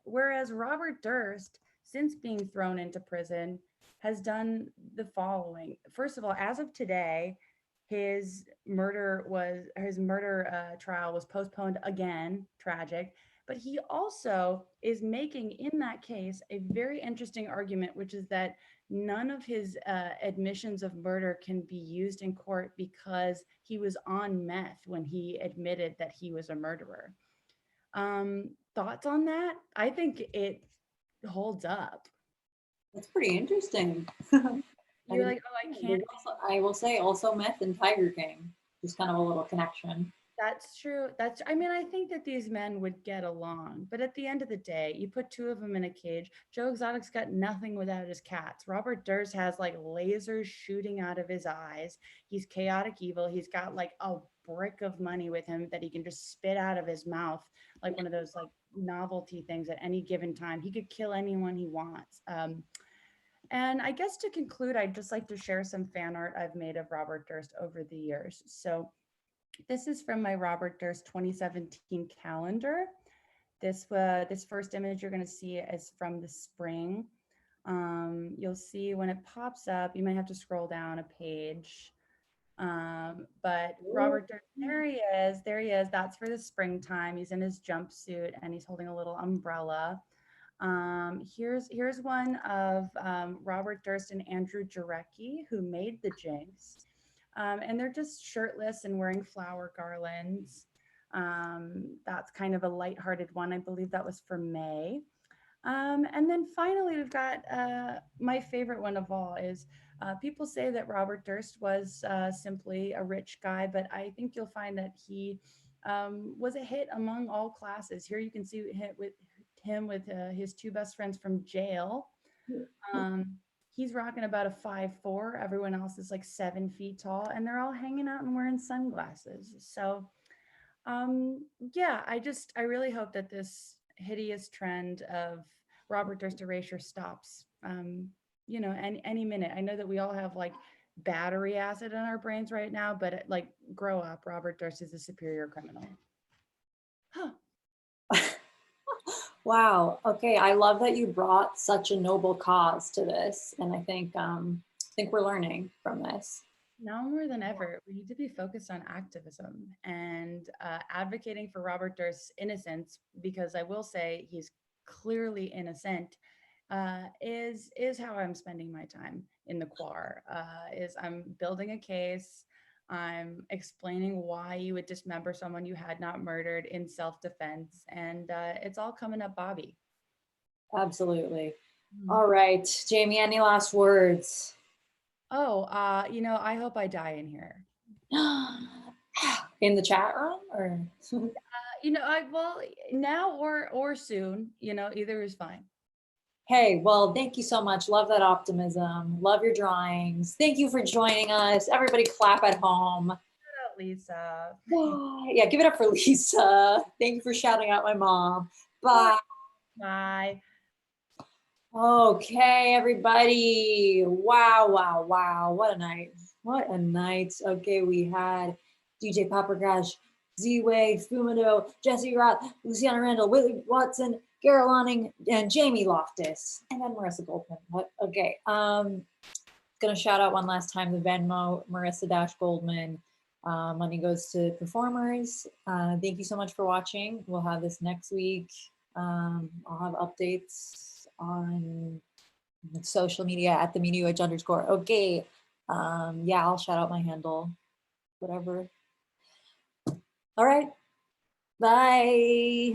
Whereas Robert Durst, since being thrown into prison, has done the following. First of all, as of today, his murder trial was postponed again, tragic. But he also is making in that case a very interesting argument, which is that none of his admissions of murder can be used in court because he was on meth when he admitted that he was a murderer. Thoughts on that? I think it holds up. That's pretty interesting. You're like, oh, I can't. I will say also meth and Tiger King. Just kind of a little connection. That's true. I mean, I think that these men would get along, but at the end of the day, you put 2 of them in a cage. Joe Exotic's got nothing without his cats. Robert Durst has like lasers shooting out of his eyes. He's chaotic evil. He's got like a brick of money with him that he can just spit out of his mouth, like one of those like novelty things at any given time. He could kill anyone he wants. And I guess to conclude, I'd just like to share some fan art I've made of Robert Durst over the years. So this is from my Robert Durst 2017 calendar. This first image you're going to see is from the spring. You'll see when it pops up, you might have to scroll down a page. But Robert Durst, there he is. That's for the springtime. He's in his jumpsuit and he's holding a little umbrella. Here's one of Robert Durst and Andrew Jarecki, who made the Jinx. And they're just shirtless and wearing flower garlands. That's kind of a lighthearted one. I believe that was for May. And then finally, we've got my favorite one of all is people say that Robert Durst was simply a rich guy, but I think you'll find that he was a hit among all classes. Here you can see him with his 2 best friends from jail. he's rocking about a 5'4". Everyone else is like 7 feet tall, and they're all hanging out and wearing sunglasses. So yeah, I really hope that this hideous trend of Robert Durst erasure stops. You know, any minute. I know that we all have like battery acid in our brains right now, but like, grow up. Robert Durst is a superior criminal. Huh. Wow. Okay. I love that you brought such a noble cause to this, and I think we're learning from this. Now more than ever, we need to be focused on activism and advocating for Robert Durst's innocence, because I will say he's clearly innocent. Is how I'm spending my time in the quar. Is I'm building a case. I'm explaining why you would dismember someone you had not murdered in self-defense, and it's all coming up, Bobby. Absolutely. All right, Jamie, any last words? Oh, you know, I hope I die in here. In the chat room, or? You know, well, now or soon, you know, either is fine. Hey, well, thank you so much. Love that optimism. Love your drawings. Thank you for joining us. Everybody clap at home. Shout out, Lisa. Yeah, give it up for Lisa. Thank you for shouting out my mom. Bye. Bye. Okay, everybody. Wow, wow, wow. What a night. What a night. Okay, we had DJ Paprikash, Z-Way, Fumado, Jesse Roth, Luciana Randall, Willie Watson, Carol Lonning, and Jamie Loftus, and then Marissa Goldman. What? Okay. Gonna shout out one last time the Venmo, Marissa Goldman. Money goes to performers. Thank you so much for watching. We'll have this next week. I'll have updates on social media at the @. Okay. Yeah, I'll shout out my handle, whatever. All right. Bye.